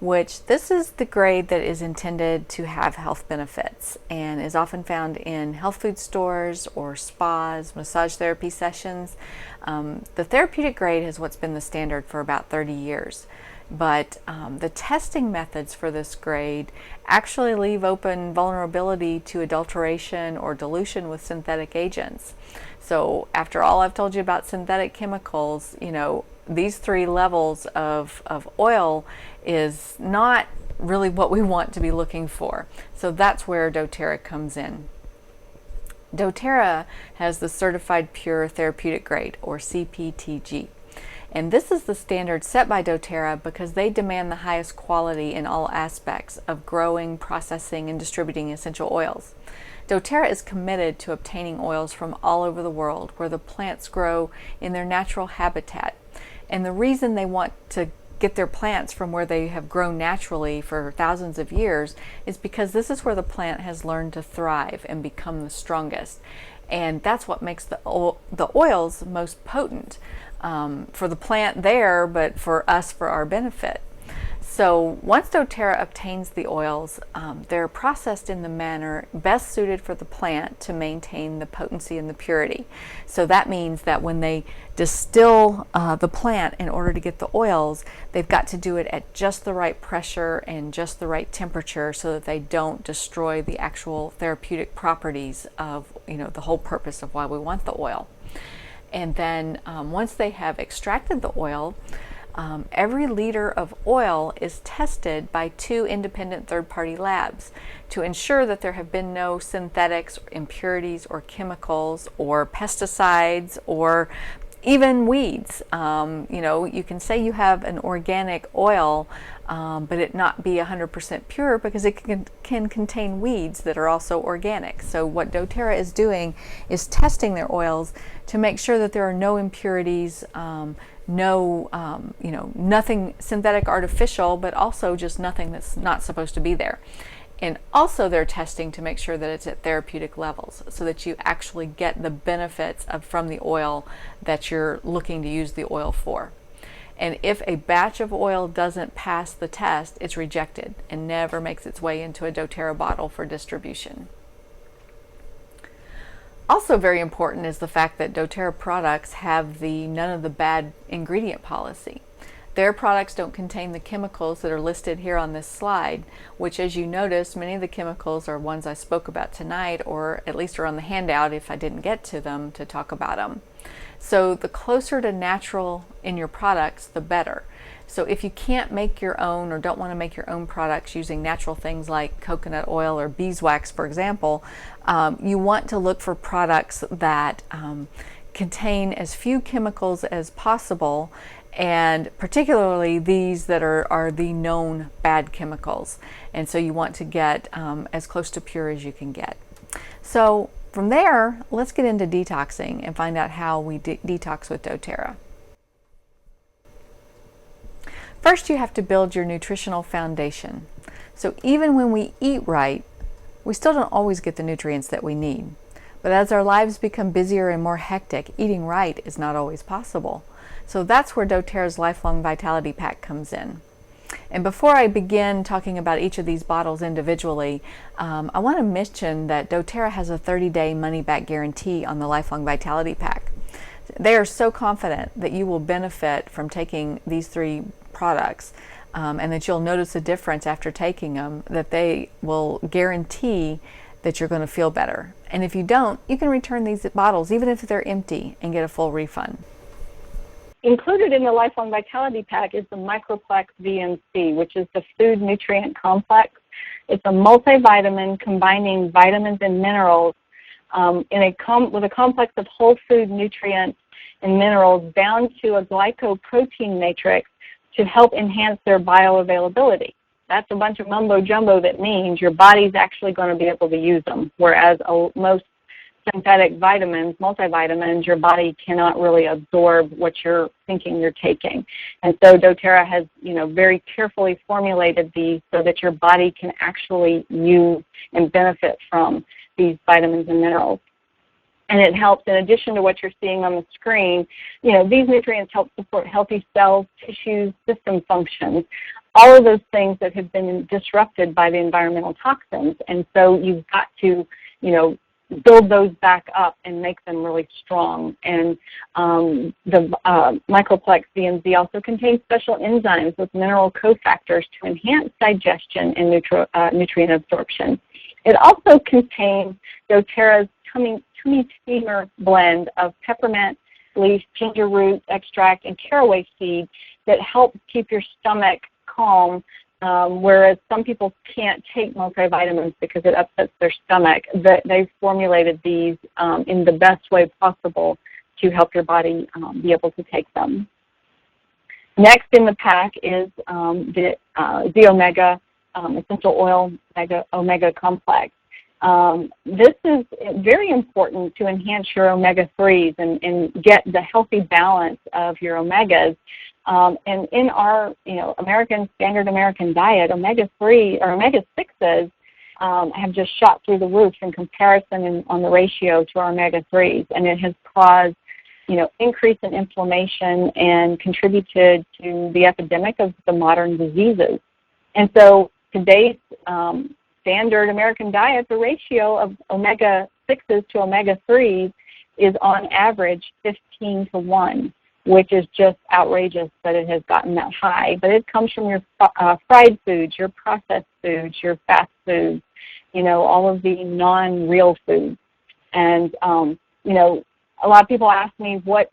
which this is the grade that is intended to have health benefits and is often found in health food stores or spas, massage therapy sessions. The therapeutic grade is what's been the standard for about 30 years. But the testing methods for this grade actually leave open vulnerability to adulteration or dilution with synthetic agents. So after all I've told you about synthetic chemicals, these three levels of oil is not really what we want to be looking for. So that's where doTERRA comes in. doTERRA has the Certified Pure Therapeutic Grade, or CPTG. And this is the standard set by doTERRA because they demand the highest quality in all aspects of growing, processing, and distributing essential oils. doTERRA is committed to obtaining oils from all over the world where the plants grow in their natural habitat. And the reason they want to get their plants from where they have grown naturally for thousands of years is because this is where the plant has learned to thrive and become the strongest. And that's what makes the oils most potent for the plant there, but for us for our benefit. So once doTERRA obtains the oils, they're processed in the manner best suited for the plant to maintain the potency and the purity. So that means that when they distill the plant in order to get the oils, they've got to do it at just the right pressure and just the right temperature so that they don't destroy the actual therapeutic properties of, the whole purpose of why we want the oil. And then once they have extracted the oil, every liter of oil is tested by 2 independent third-party labs to ensure that there have been no synthetics, impurities, or chemicals, or pesticides, or even weeds. You can say you have an organic oil, but it not be 100% pure because it can contain weeds that are also organic. So what doTERRA is doing is testing their oils to make sure that there are no impurities, nothing synthetic, artificial, but also just nothing that's not supposed to be there. And also they're testing to make sure that it's at therapeutic levels so that you actually get the benefits from the oil that you're looking to use the oil for. And if a batch of oil doesn't pass the test, it's rejected and never makes its way into a doTERRA bottle for distribution. Also very important is the fact that doTERRA products have the none of the bad ingredient policy. Their products don't contain the chemicals that are listed here on this slide, which, as you notice, many of the chemicals are ones I spoke about tonight, or at least are on the handout if I didn't get to them to talk about them. So the closer to natural in your products, the better. So if you can't make your own or don't want to make your own products using natural things like coconut oil or beeswax, for example, you want to look for products that contain as few chemicals as possible, and particularly these that are the known bad chemicals. And so you want to get as close to pure as you can get. So from there, let's get into detoxing and find out how we detox with doTERRA. First, you have to build your nutritional foundation. So even when we eat right, we still don't always get the nutrients that we need. But as our lives become busier and more hectic, eating right is not always possible. So that's where doTERRA's Lifelong Vitality Pack comes in. And before I begin talking about each of these bottles individually, I want to mention that doTERRA has a 30-day money-back guarantee on the Lifelong Vitality Pack. They are so confident that you will benefit from taking these 3 products and that you'll notice a difference after taking them, that they will guarantee that you're going to feel better. And if you don't, you can return these bottles even if they're empty and get a full refund. Included in the Lifelong Vitality Pack is the Microplex VNC, which is the food nutrient complex. It's a multivitamin combining vitamins and minerals with a complex of whole food nutrients and minerals bound to a glycoprotein matrix to help enhance their bioavailability. That's a bunch of mumbo-jumbo that means your body's actually going to be able to use them, whereas most synthetic vitamins, multivitamins, your body cannot really absorb what you're thinking you're taking. And so doTERRA has, very carefully formulated these so that your body can actually use and benefit from these vitamins and minerals. And it helps, in addition to what you're seeing on the screen, these nutrients help support healthy cells, tissues, system functions, all of those things that have been disrupted by the environmental toxins. And so you've got to, build those back up and make them really strong. And the Microplex VNZ also contains special enzymes with mineral cofactors to enhance digestion and nutrient absorption. It also contains doTERRA's tummy steamer blend of peppermint leaf, ginger root extract, and caraway seed that helps keep your stomach calm, whereas some people can't take multivitamins because it upsets their stomach. They've formulated these in the best way possible to help your body be able to take them. Next in the pack is the Z-Omega Essential Oil Omega Complex. This is very important to enhance your omega-3s and get the healthy balance of your omegas. And in our, standard American diet, omega-3 or omega-6s have just shot through the roof in comparison on the ratio to our omega-3s, and it has caused increase in inflammation and contributed to the epidemic of the modern diseases. And so today's standard American diet, the ratio of omega-6s to omega-3s is on average 15 to 1, which is just outrageous that it has gotten that high. But it comes from your fried foods, your processed foods, your fast foods, all of the non-real foods. And, a lot of people ask me what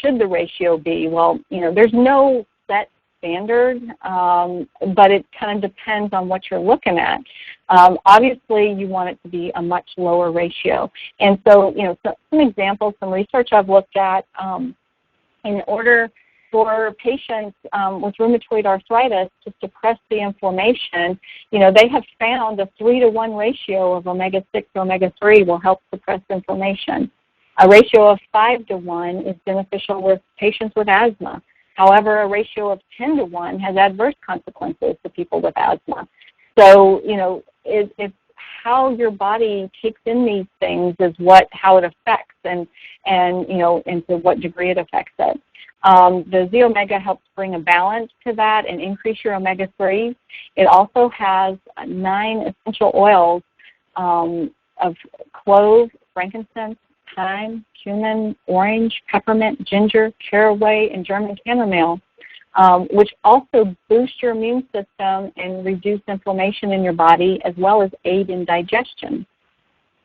should the ratio be? Well, there's no set standard, but it kind of depends on what you're looking at. Obviously, you want it to be a much lower ratio. And so, some examples, some research I've looked at, in order for patients with rheumatoid arthritis to suppress the inflammation, they have found a 3-to-1 ratio of omega-6 to omega-3 will help suppress inflammation. A ratio of 5-to-1 is beneficial with patients with asthma. However, a ratio of 10-to-1 has adverse consequences to people with asthma. So, it's how your body takes in these things is how it affects and to what degree it affects it. The Z-Omega helps bring a balance to that and increase your omega-3s. It also has 9 essential oils of clove, frankincense, thyme, cumin, orange, peppermint, ginger, caraway, and German chamomile, which also boost your immune system and reduce inflammation in your body, as well as aid in digestion.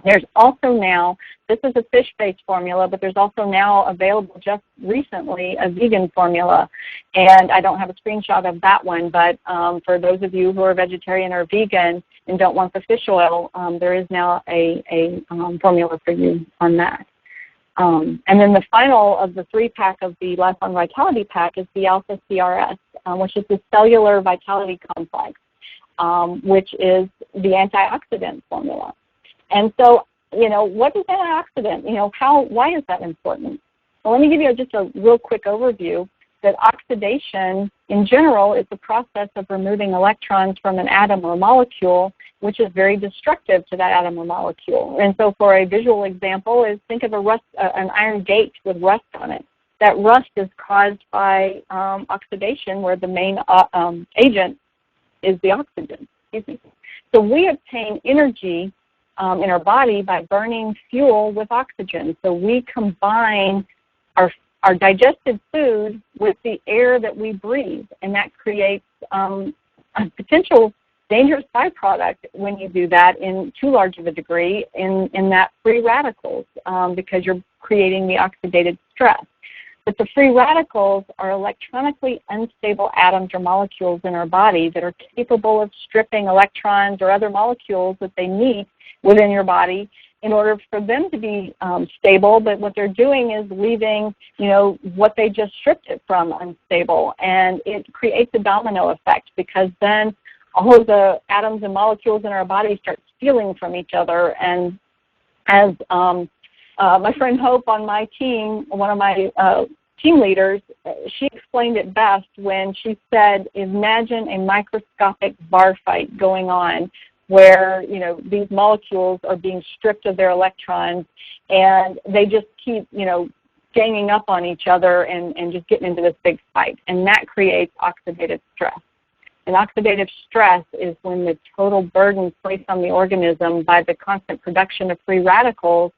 There's also now, this is a fish-based formula, but there's also now available just recently a vegan formula. And I don't have a screenshot of that one, but for those of you who are vegetarian or vegan and don't want the fish oil, there is now a formula for you on that. And then the final of the 3-pack of the Lifelong Vitality Pack is the Alpha CRS, which is the cellular vitality complex, which is the antioxidant formula. And so, what is antioxidant? Why is that important? Well, let me give you just a real quick overview that oxidation, in general, is the process of removing electrons from an atom or molecule, which is very destructive to that atom or molecule. And so for a visual example is think of an iron gate with rust on it. That rust is caused by oxidation, where the main agent is the oxygen. So we obtain energy in our body by burning fuel with oxygen. So we combine our digested food with the air that we breathe, and that creates a potential dangerous byproduct when you do that in too large of a degree in that free radicals, because you're creating the oxidative stress. But the free radicals are electronically unstable atoms or molecules in our body that are capable of stripping electrons or other molecules that they need within your body in order for them to be stable. But what they're doing is leaving, what they just stripped it from unstable. And it creates a domino effect, because then all of the atoms and molecules in our body start stealing from each other. And as my friend Hope on my team, one of my team leaders, she explained it best when she said, imagine a microscopic bar fight going on where, these molecules are being stripped of their electrons, and they just keep, ganging up on each other and just getting into this big fight. And that creates oxidative stress. And oxidative stress is when the total burden placed on the organism by the constant production of free radicals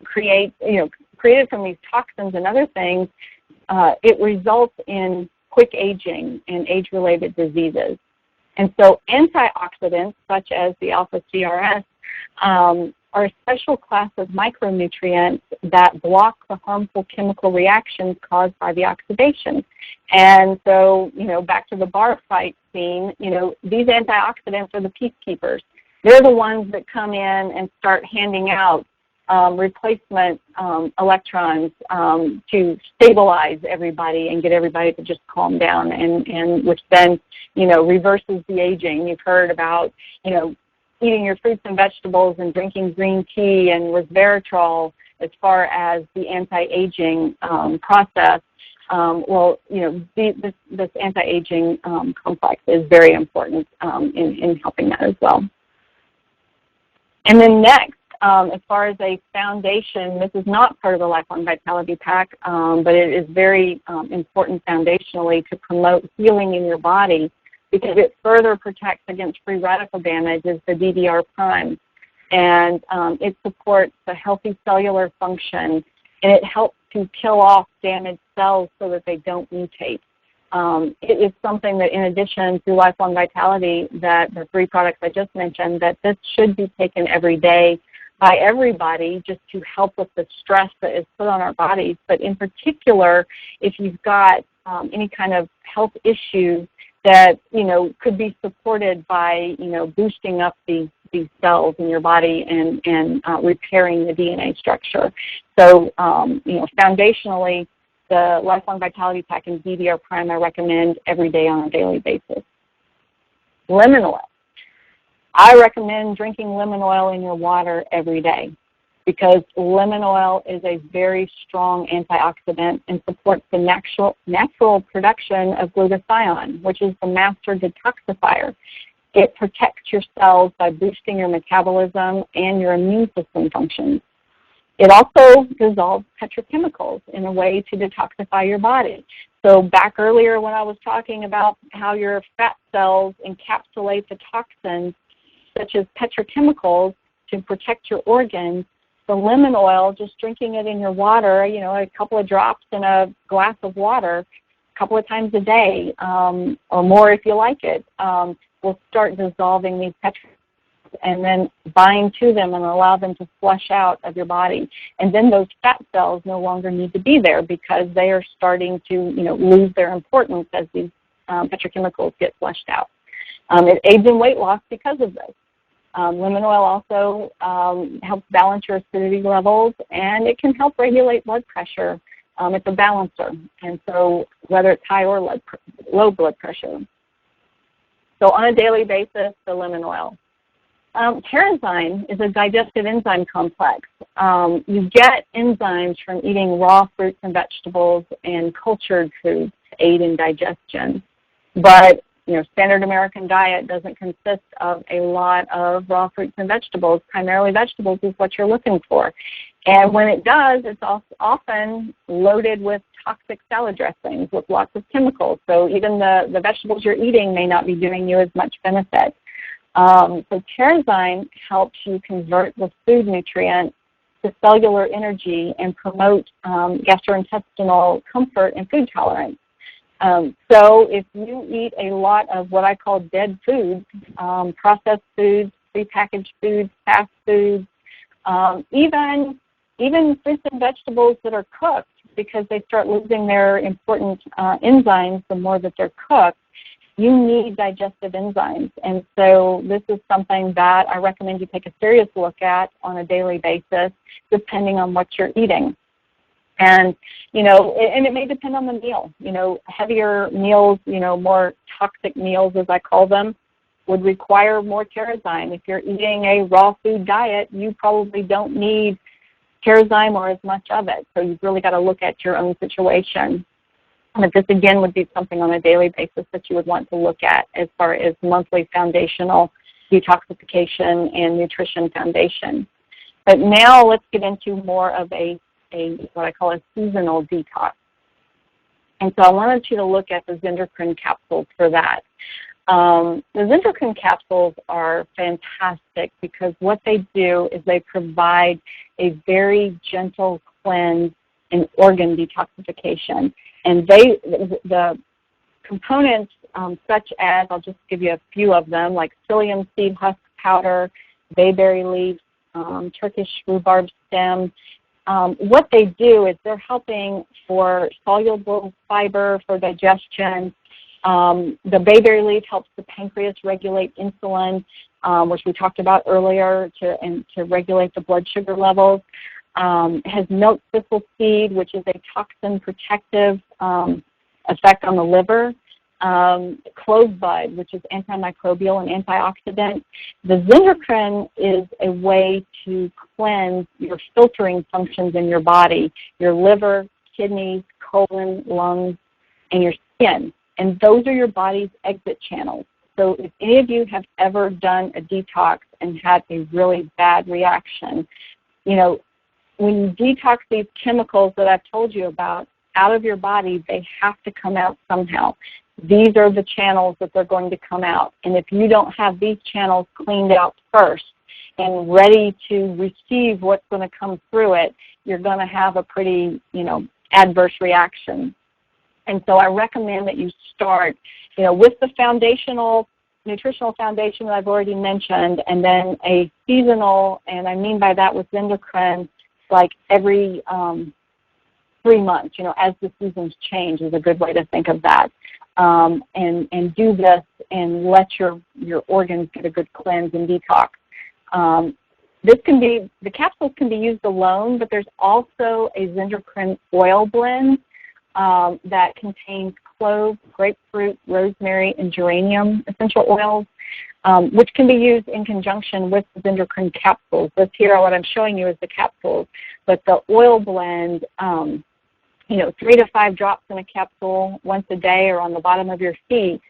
created from these toxins and other things, it results in quick aging and age-related diseases. And so antioxidants, such as the alpha CRS, are a special class of micronutrients that block the harmful chemical reactions caused by the oxidation. And so, back to the bar fight scene, these antioxidants are the peacekeepers. They're the ones that come in and start handing out replacement electrons to stabilize everybody and get everybody to just calm down, and which then, reverses the aging. You've heard about, eating your fruits and vegetables and drinking green tea and resveratrol as far as the anti-aging process. This anti-aging complex is very important in helping that as well. And then next, as far as a foundation, this is not part of the Lifelong Vitality Pack, but it is very important foundationally to promote healing in your body, because it further protects against free radical damage, is the DDR prime. And it supports the healthy cellular function, and it helps to kill off damaged cells so that they don't mutate. It is something that, in addition to Lifelong Vitality, that the 3 products I just mentioned, that this should be taken every day by everybody, just to help with the stress that is put on our bodies. But in particular, if you've got any kind of health issues that, could be supported by, boosting up these cells in your body and repairing the DNA structure. So, foundationally, the Lifelong Vitality Pack and DDR Prime I recommend every day on a daily basis. Lemon oil. I recommend drinking lemon oil in your water every day, because lemon oil is a very strong antioxidant and supports the natural production of glutathione, which is the master detoxifier. It protects your cells by boosting your metabolism and your immune system functions. It also dissolves petrochemicals in a way to detoxify your body. So back earlier when I was talking about how your fat cells encapsulate the toxins, such as petrochemicals, to protect your organs, the lemon oil, just drinking it in your water, a couple of drops in a glass of water a couple of times a day, or more if you like it, will start dissolving these petrochemicals and then bind to them and allow them to flush out of your body. And then those fat cells no longer need to be there, because they are starting to lose their importance as these petrochemicals get flushed out. It aids in weight loss because of this. Lemon oil also helps balance your acidity levels, and it can help regulate blood pressure. It's a balancer, and so whether it's high or low blood pressure. So on a daily basis, the lemon oil. Terrazyme is a digestive enzyme complex. You get enzymes from eating raw fruits and vegetables and cultured foods to aid in digestion. But standard American diet doesn't consist of a lot of raw fruits and vegetables. Primarily vegetables is what you're looking for. And when it does, it's often loaded with toxic salad dressings with lots of chemicals. So even the vegetables you're eating may not be doing you as much benefit. So Terrazyme helps you convert the food nutrient to cellular energy and promote gastrointestinal comfort and food tolerance. So if you eat a lot of what I call dead foods, processed foods, prepackaged foods, fast foods, even fruits and vegetables that are cooked, because they start losing their important enzymes the more that they're cooked, you need digestive enzymes. And so this is something that I recommend you take a serious look at on a daily basis, depending on what you're eating. And, and it may depend on the meal. Heavier meals, more toxic meals, as I call them, would require more Terrazyme. If you're eating a raw food diet, you probably don't need Terrazyme or as much of it. So you've really got to look at your own situation. But this, again, would be something on a daily basis that you would want to look at as far as monthly foundational detoxification and nutrition foundation. But now let's get into more of a what I call a seasonal detox. And so I wanted you to look at the Zendocrine capsules for that. The Zendocrine capsules are fantastic because what they do is they provide a very gentle cleanse and organ detoxification. And the components such as, I'll just give you a few of them, like psyllium seed husk powder, bayberry leaves, Turkish rhubarb stem. What they do is they're helping for soluble fiber for digestion. The bayberry leaf helps the pancreas regulate insulin, which we talked about earlier, to regulate the blood sugar levels. It has milk thistle seed, which is a toxin protective effect on the liver. Clove bud, which is antimicrobial and antioxidant. The Zendocrine is a way to cleanse your filtering functions in your body, your liver, kidneys, colon, lungs, and your skin. And those are your body's exit channels. So if any of you have ever done a detox and had a really bad reaction, you know, when you detox these chemicals that I've told you about out of your body, they have to come out somehow. These are the channels that they're going to come out. And if you don't have these channels cleaned out first and ready to receive what's going to come through it, you're going to have a pretty, you know, adverse reaction. And so I recommend that you start, you know, with the foundational, nutritional foundation that I've already mentioned, and then a seasonal, and I mean by that with endocrine, like every 3 months, you know, as the seasons change is a good way to think of that. And do this and let your organs get a good cleanse and detox. The capsules can be used alone, but there's also a Zendocrine oil blend that contains clove, grapefruit, rosemary, and geranium essential oils, which can be used in conjunction with the Zendocrine capsules. This here, what I'm showing you is the capsules, but the oil blend, you know, 3 to 5 drops in a capsule once a day or on the bottom of your feet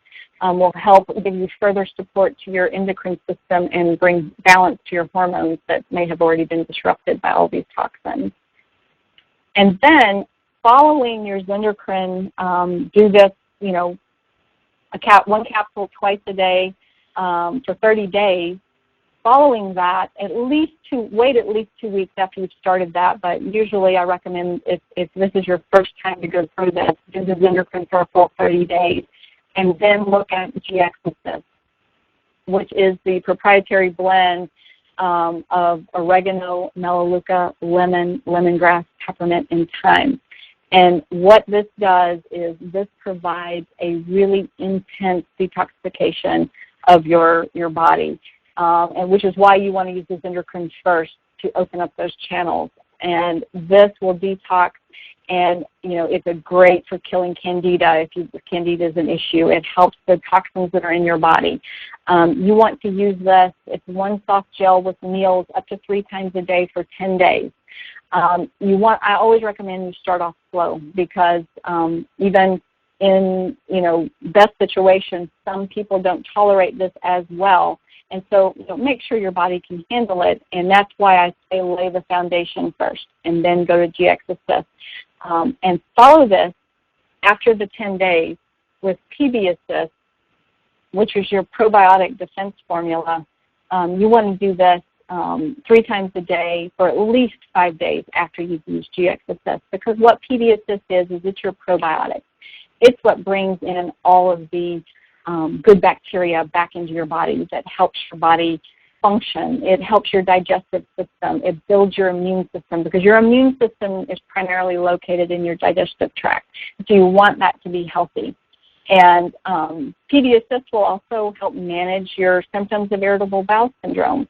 will help give you further support to your endocrine system and bring balance to your hormones that may have already been disrupted by all these toxins. And then following your Zendocrine, do this, you know, one capsule twice a day for 30 days. Following that, wait at least 2 weeks after you've started that, but usually I recommend if this is your first time to go through this, do the Zendocrine for a full 30 days, and then look at GX Assist, which is the proprietary blend of oregano, melaleuca, lemon, lemongrass, peppermint, and thyme. And what this does is this provides a really intense detoxification of your body. And which is why you want to use the Zendocrine first to open up those channels. And this will detox, and you know it's great for killing candida if candida is an issue. It helps the toxins that are in your body. You want to use this. It's one soft gel with meals up to 3 times a day for 10 days. I always recommend you start off slow because even in best situations, some people don't tolerate this as well. And so make sure your body can handle it, and that's why I say lay the foundation first and then go to GX Assist. And follow this after the 10 days with PB Assist, which is your probiotic defense formula. You want to do this 3 times a day for at least 5 days after you've used GX Assist, because what PB Assist is it's your probiotic. It's what brings in all of the good bacteria back into your body that helps your body function. It helps your digestive system. It builds your immune system because your immune system is primarily located in your digestive tract. So you want that to be healthy. And PB Assist will also help manage your symptoms of irritable bowel syndrome.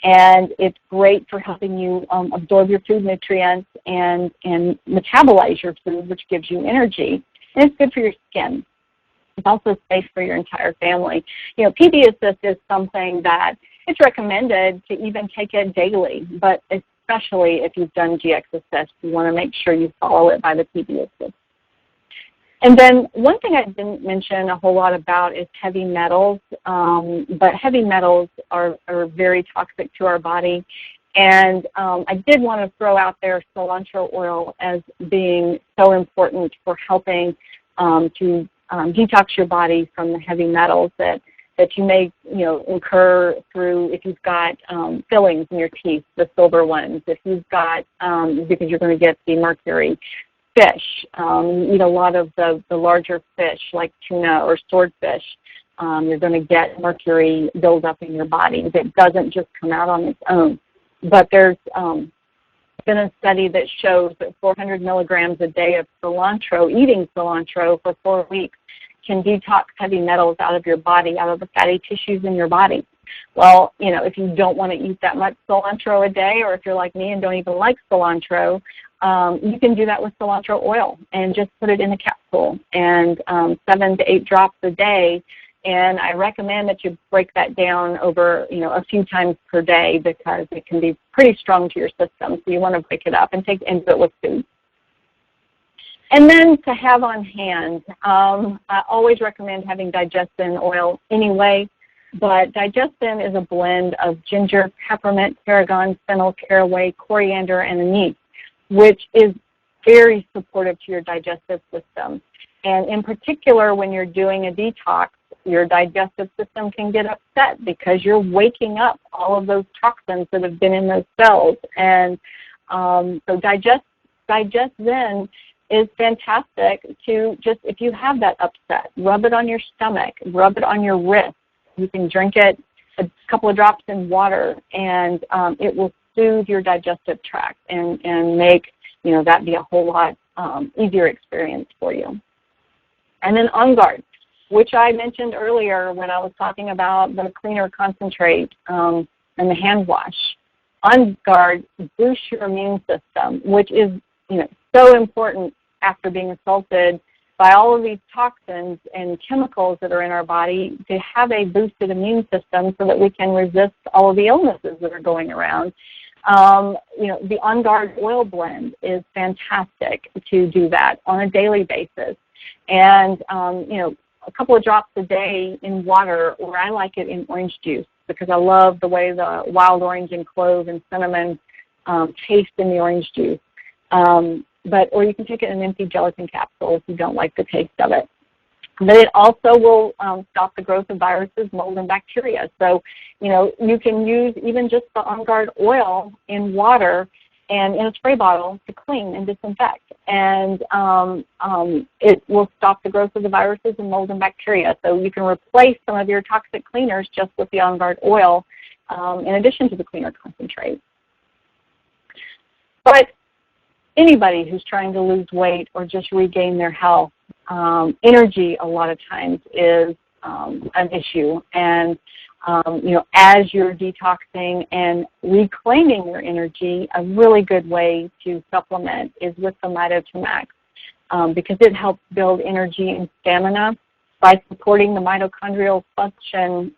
And it's great for helping you absorb your food nutrients and metabolize your food, which gives you energy. And it's good for your skin. It's also safe for your entire family. PB Assist is something that it's recommended to even take it daily, but especially if you've done GX Assist, you want to make sure you follow it by the PB Assist. And then one thing I didn't mention a whole lot about is heavy metals, but heavy metals are very toxic to our body. And I did want to throw out there cilantro oil as being so important for helping to detox your body from the heavy metals that you may incur through if you've got fillings in your teeth, the silver ones, if you've got because you're going to get the mercury. Fish, you eat a lot of the larger fish like tuna or swordfish, you're going to get mercury build up in your body that doesn't just come out on its own. But there's been a study that shows that 400 milligrams a day of cilantro, eating cilantro for 4 weeks, can detox heavy metals out of your body, out of the fatty tissues in your body. Well, if you don't want to eat that much cilantro a day, or if you're like me and don't even like cilantro, you can do that with cilantro oil and just put it in a capsule and 7 to 8 drops a day. And I recommend that you break that down over, a few times per day because it can be pretty strong to your system. So you want to break it up and do it with food. And then to have on hand, I always recommend having digestin oil anyway, but digestin is a blend of ginger, peppermint, tarragon, fennel, caraway, coriander, and anise, which is very supportive to your digestive system. And in particular, when you're doing a detox, your digestive system can get upset because you're waking up all of those toxins that have been in those cells. And so digestin is fantastic to just, if you have that upset, rub it on your stomach, rub it on your wrist. You can drink it, a couple of drops in water, and it will soothe your digestive tract and make that be a whole lot easier experience for you. And then On Guard, which I mentioned earlier when I was talking about the cleaner concentrate and the hand wash. On Guard boosts your immune system, which is so important after being assaulted by all of these toxins and chemicals that are in our body, to have a boosted immune system so that we can resist all of the illnesses that are going around. The On Guard oil blend is fantastic to do that on a daily basis. And, a couple of drops a day in water, or I like it in orange juice because I love the way the wild orange and clove and cinnamon taste in the orange juice. Or you can take it in an empty gelatin capsule if you don't like the taste of it. But it also will stop the growth of viruses, mold, and bacteria. So, you can use even just the On Guard oil in water and in a spray bottle to clean and disinfect. And it will stop the growth of the viruses and mold and bacteria. So you can replace some of your toxic cleaners just with the On Guard oil in addition to the cleaner concentrate. But anybody who's trying to lose weight or just regain their health, energy a lot of times is an issue. And as you're detoxing and reclaiming your energy, a really good way to supplement is with the Mito2 Max because it helps build energy and stamina by supporting the mitochondrial function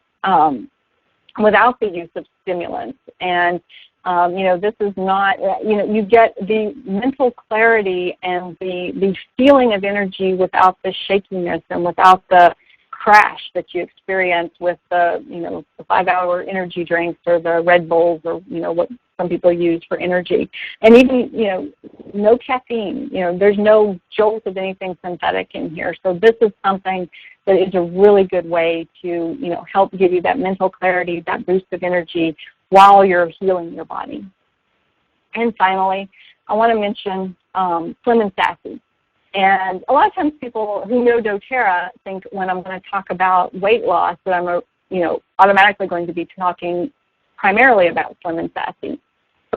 without the use of stimulants. And this is not, you get the mental clarity and the feeling of energy without the shakiness and without the crash that you experience with the 5-hour energy drinks or the Red Bulls or, what some people use for energy. And even, no caffeine, there's no jolt of anything synthetic in here. So this is something that is a really good way to, help give you that mental clarity, that boost of energy while you're healing your body. And finally, I want to mention Slim and Sassy. And a lot of times people who know doTERRA think when I'm going to talk about weight loss that I'm automatically going to be talking primarily about Slim and Sassy.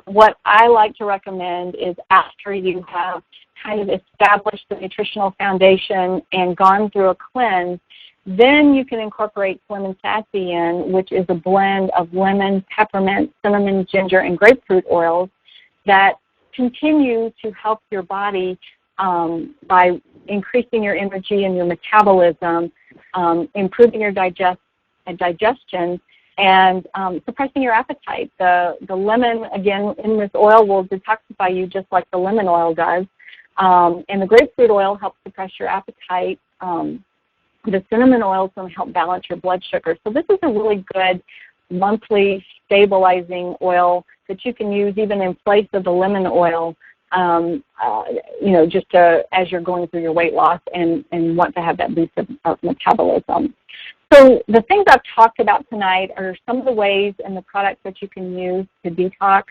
What I like to recommend is after you have kind of established the nutritional foundation and gone through a cleanse, then you can incorporate Slim and Sassy in, which is a blend of lemon, peppermint, cinnamon, ginger, and grapefruit oils that continue to help your body by increasing your energy and your metabolism, improving your digestion, and suppressing your appetite. The lemon, again, in this oil will detoxify you just like the lemon oil does. And the grapefruit oil helps suppress your appetite. The cinnamon oil is going to help balance your blood sugar. So this is a really good monthly stabilizing oil that you can use even in place of the lemon oil, just as you're going through your weight loss and want to have that boost of metabolism. So the things I've talked about tonight are some of the ways and the products that you can use to detox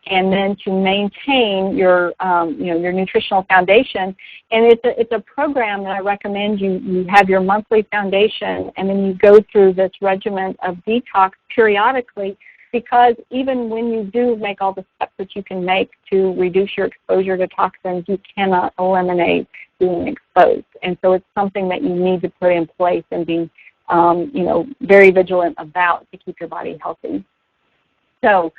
and then to maintain your nutritional foundation. And it's a program that I recommend you have your monthly foundation and then you go through this regimen of detox periodically, because even when you do make all the steps that you can make to reduce your exposure to toxins, you cannot eliminate being exposed. And so it's something that you need to put in place and be very vigilant about to keep your body healthy. So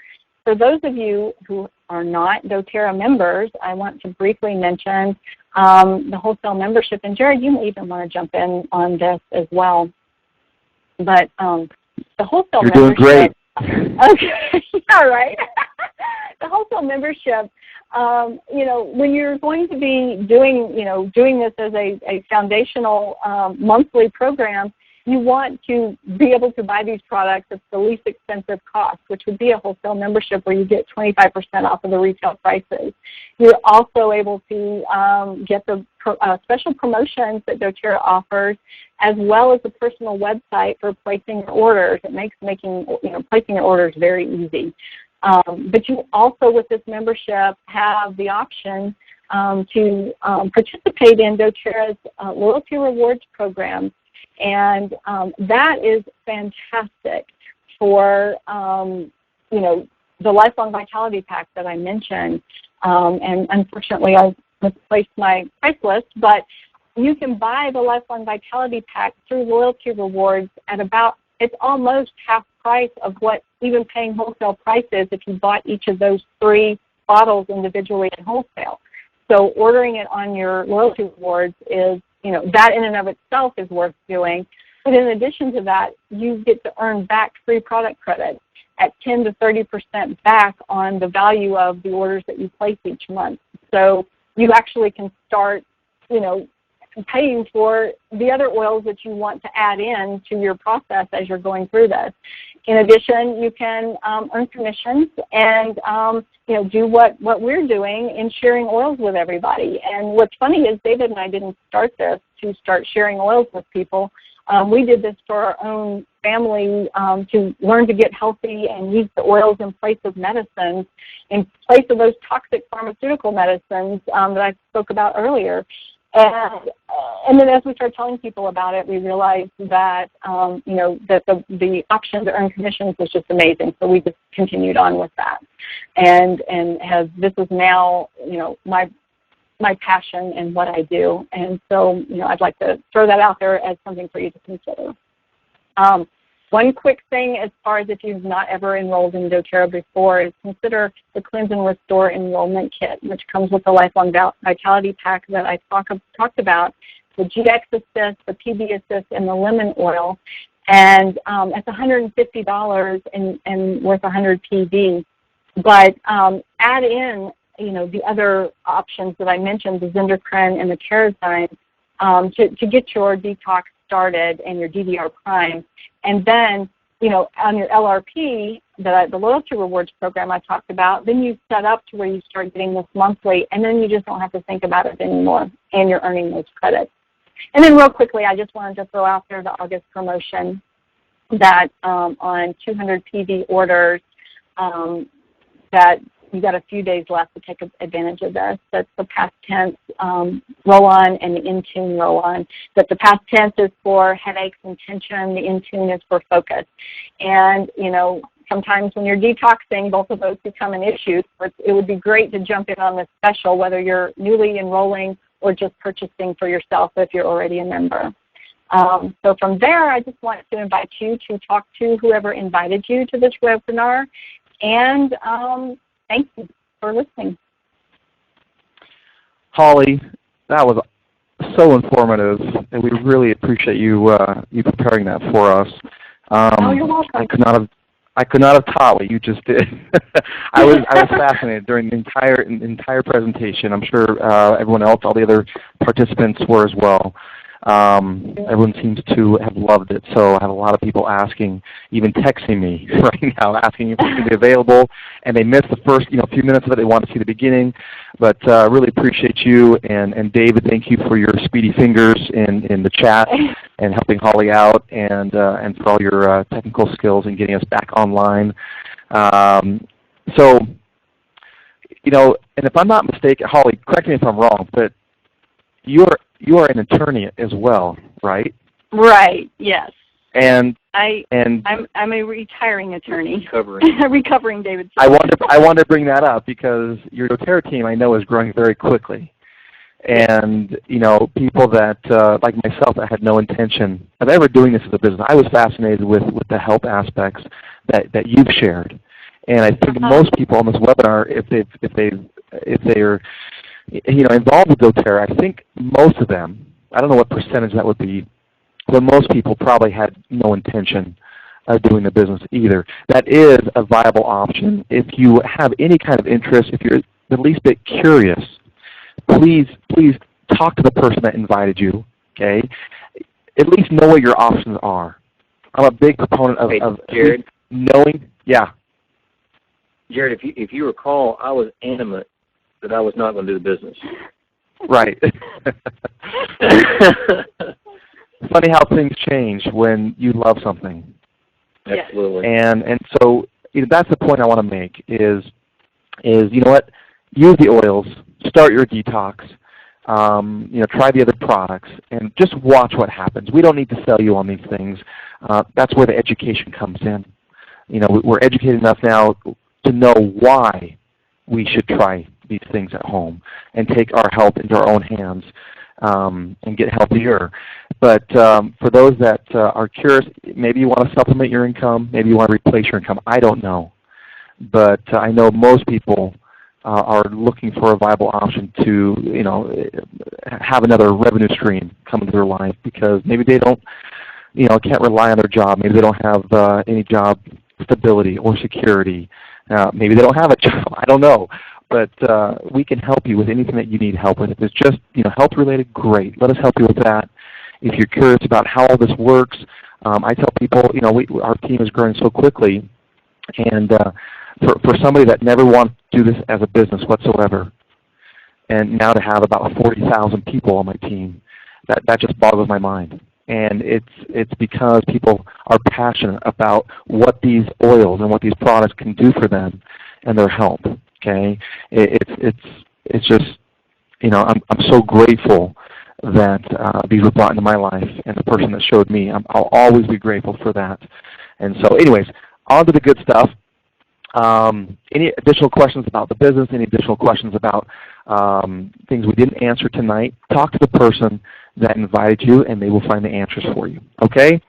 for those of you who are not doTERRA members, I want to briefly mention the wholesale membership. And Jared, you may even want to jump in on this as well. But the wholesale membership. You're doing great. Okay, all right. The wholesale membership when you're going to be doing this as a foundational monthly program, you want to be able to buy these products at the least expensive cost, which would be a wholesale membership where you get 25% off of the retail prices. You're also able to get the special promotions that doTERRA offers, as well as a personal website for placing your orders. It makes placing your orders very easy. But you also, with this membership, have the option to participate in doTERRA's loyalty rewards program. And that is fantastic for, the Lifelong Vitality Pack that I mentioned. And unfortunately, I misplaced my price list, but you can buy the Lifelong Vitality Pack through loyalty rewards at it's almost half price of what even paying wholesale price is if you bought each of those 3 bottles individually at wholesale. So ordering it on your loyalty rewards is, that in and of itself is worth doing. But in addition to that, you get to earn back free product credits at 10 to 30% back on the value of the orders that you place each month. So you actually can start, paying for the other oils that you want to add in to your process as you're going through this. In addition, you can earn commissions and do what we're doing in sharing oils with everybody. And what's funny is David and I didn't start this to start sharing oils with people. We did this for our own family to learn to get healthy and use the oils in place of medicines, in place of those toxic pharmaceutical medicines that I spoke about earlier. And then as we started telling people about it, we realized that that the option to earn commissions was just amazing. So we just continued on with that, and this is now my passion and what I do. And so I'd like to throw that out there as something for you to consider. One quick thing as far as if you've not ever enrolled in doTERRA before is consider the Cleanse and Restore Enrollment Kit, which comes with the Lifelong Vitality Pack that I talked about, the GX Assist, the PB Assist, and the lemon oil. And it's $150 and worth 100 PV. But add in the other options that I mentioned, the Zinderkren and the Carazyme, to get your detox started and your DDR prime. And then, on your LRP, the loyalty rewards program I talked about, then you set up to where you start getting this monthly, and then you just don't have to think about it anymore, and you're earning those credits. And then real quickly, I just wanted to throw out there the August promotion that on 200 PV orders that you got a few days left to take advantage of this. That's the past tense roll-on and the in-tune roll-on. That the past tense is for headaches and tension. The in-tune is for focus. And, sometimes when you're detoxing, both of those become an issue. So it would be great to jump in on this special, whether you're newly enrolling or just purchasing for yourself if you're already a member. So from there, I just want to invite you to talk to whoever invited you to this webinar. And thank you for listening. Holly, that was so informative, and we really appreciate you preparing that for us. You're welcome. I could not have taught what you just did. I was fascinated during the entire presentation. I'm sure everyone else, all the other participants, were as well. Everyone seems to have loved it. So I have a lot of people asking, even texting me right now, asking if it's going to be available, and they missed the first few minutes of it. They want to see the beginning, but really appreciate you, and David, thank you for your speedy fingers in the chat and helping Holly out, and for all your technical skills in getting us back online. So, and if I'm not mistaken, Holly, correct me if I'm wrong, but you are an attorney as well, right? Right. Yes. And I'm a retiring attorney. Recovering David. I want to bring that up because your doTERRA team, I know, is growing very quickly. And people that like myself that had no intention of ever doing this as a business, I was fascinated with the health aspects that you've shared. And I think most people on this webinar, if they're involved with doTERRA, I think most of them, I don't know what percentage that would be, but most people probably had no intention of doing the business either. That is a viable option. If you have any kind of interest, if you're the least bit curious, please talk to the person that invited you. Okay, at least know what your options are. I'm a big proponent of Jared, knowing. Yeah. Jared, if you recall, I was adamant that I was not going to do the business. Right. Funny how things change when you love something. Absolutely. And so that's the point I want to make is you know what? Use the oils. Start your detox. Try the other products and just watch what happens. We don't need to sell you on these things. That's where the education comes in. We're educated enough now to know why we should try these things at home and take our health into our own hands and get healthier. But for those that are curious, maybe you want to supplement your income, maybe you want to replace your income. I don't know. But I know most people are looking for a viable option to have another revenue stream come into their life because maybe they don't can't rely on their job. Maybe they don't have any job stability or security. Maybe they don't have a job. I don't know. But we can help you with anything that you need help with. If it's just health related, great. Let us help you with that. If you're curious about how all this works, I tell people our team is growing so quickly, and for somebody that never wanted to do this as a business whatsoever, and now to have about 40,000 people on my team, that just boggles my mind. And it's because people are passionate about what these oils and what these products can do for them and their health. Okay, it's just I'm so grateful that these were brought into my life, and the person that showed me, I'll always be grateful for that. And so, anyways, on to the good stuff. Any additional questions about the business? Any additional questions about things we didn't answer tonight? Talk to the person that invited you, and they will find the answers for you. Okay?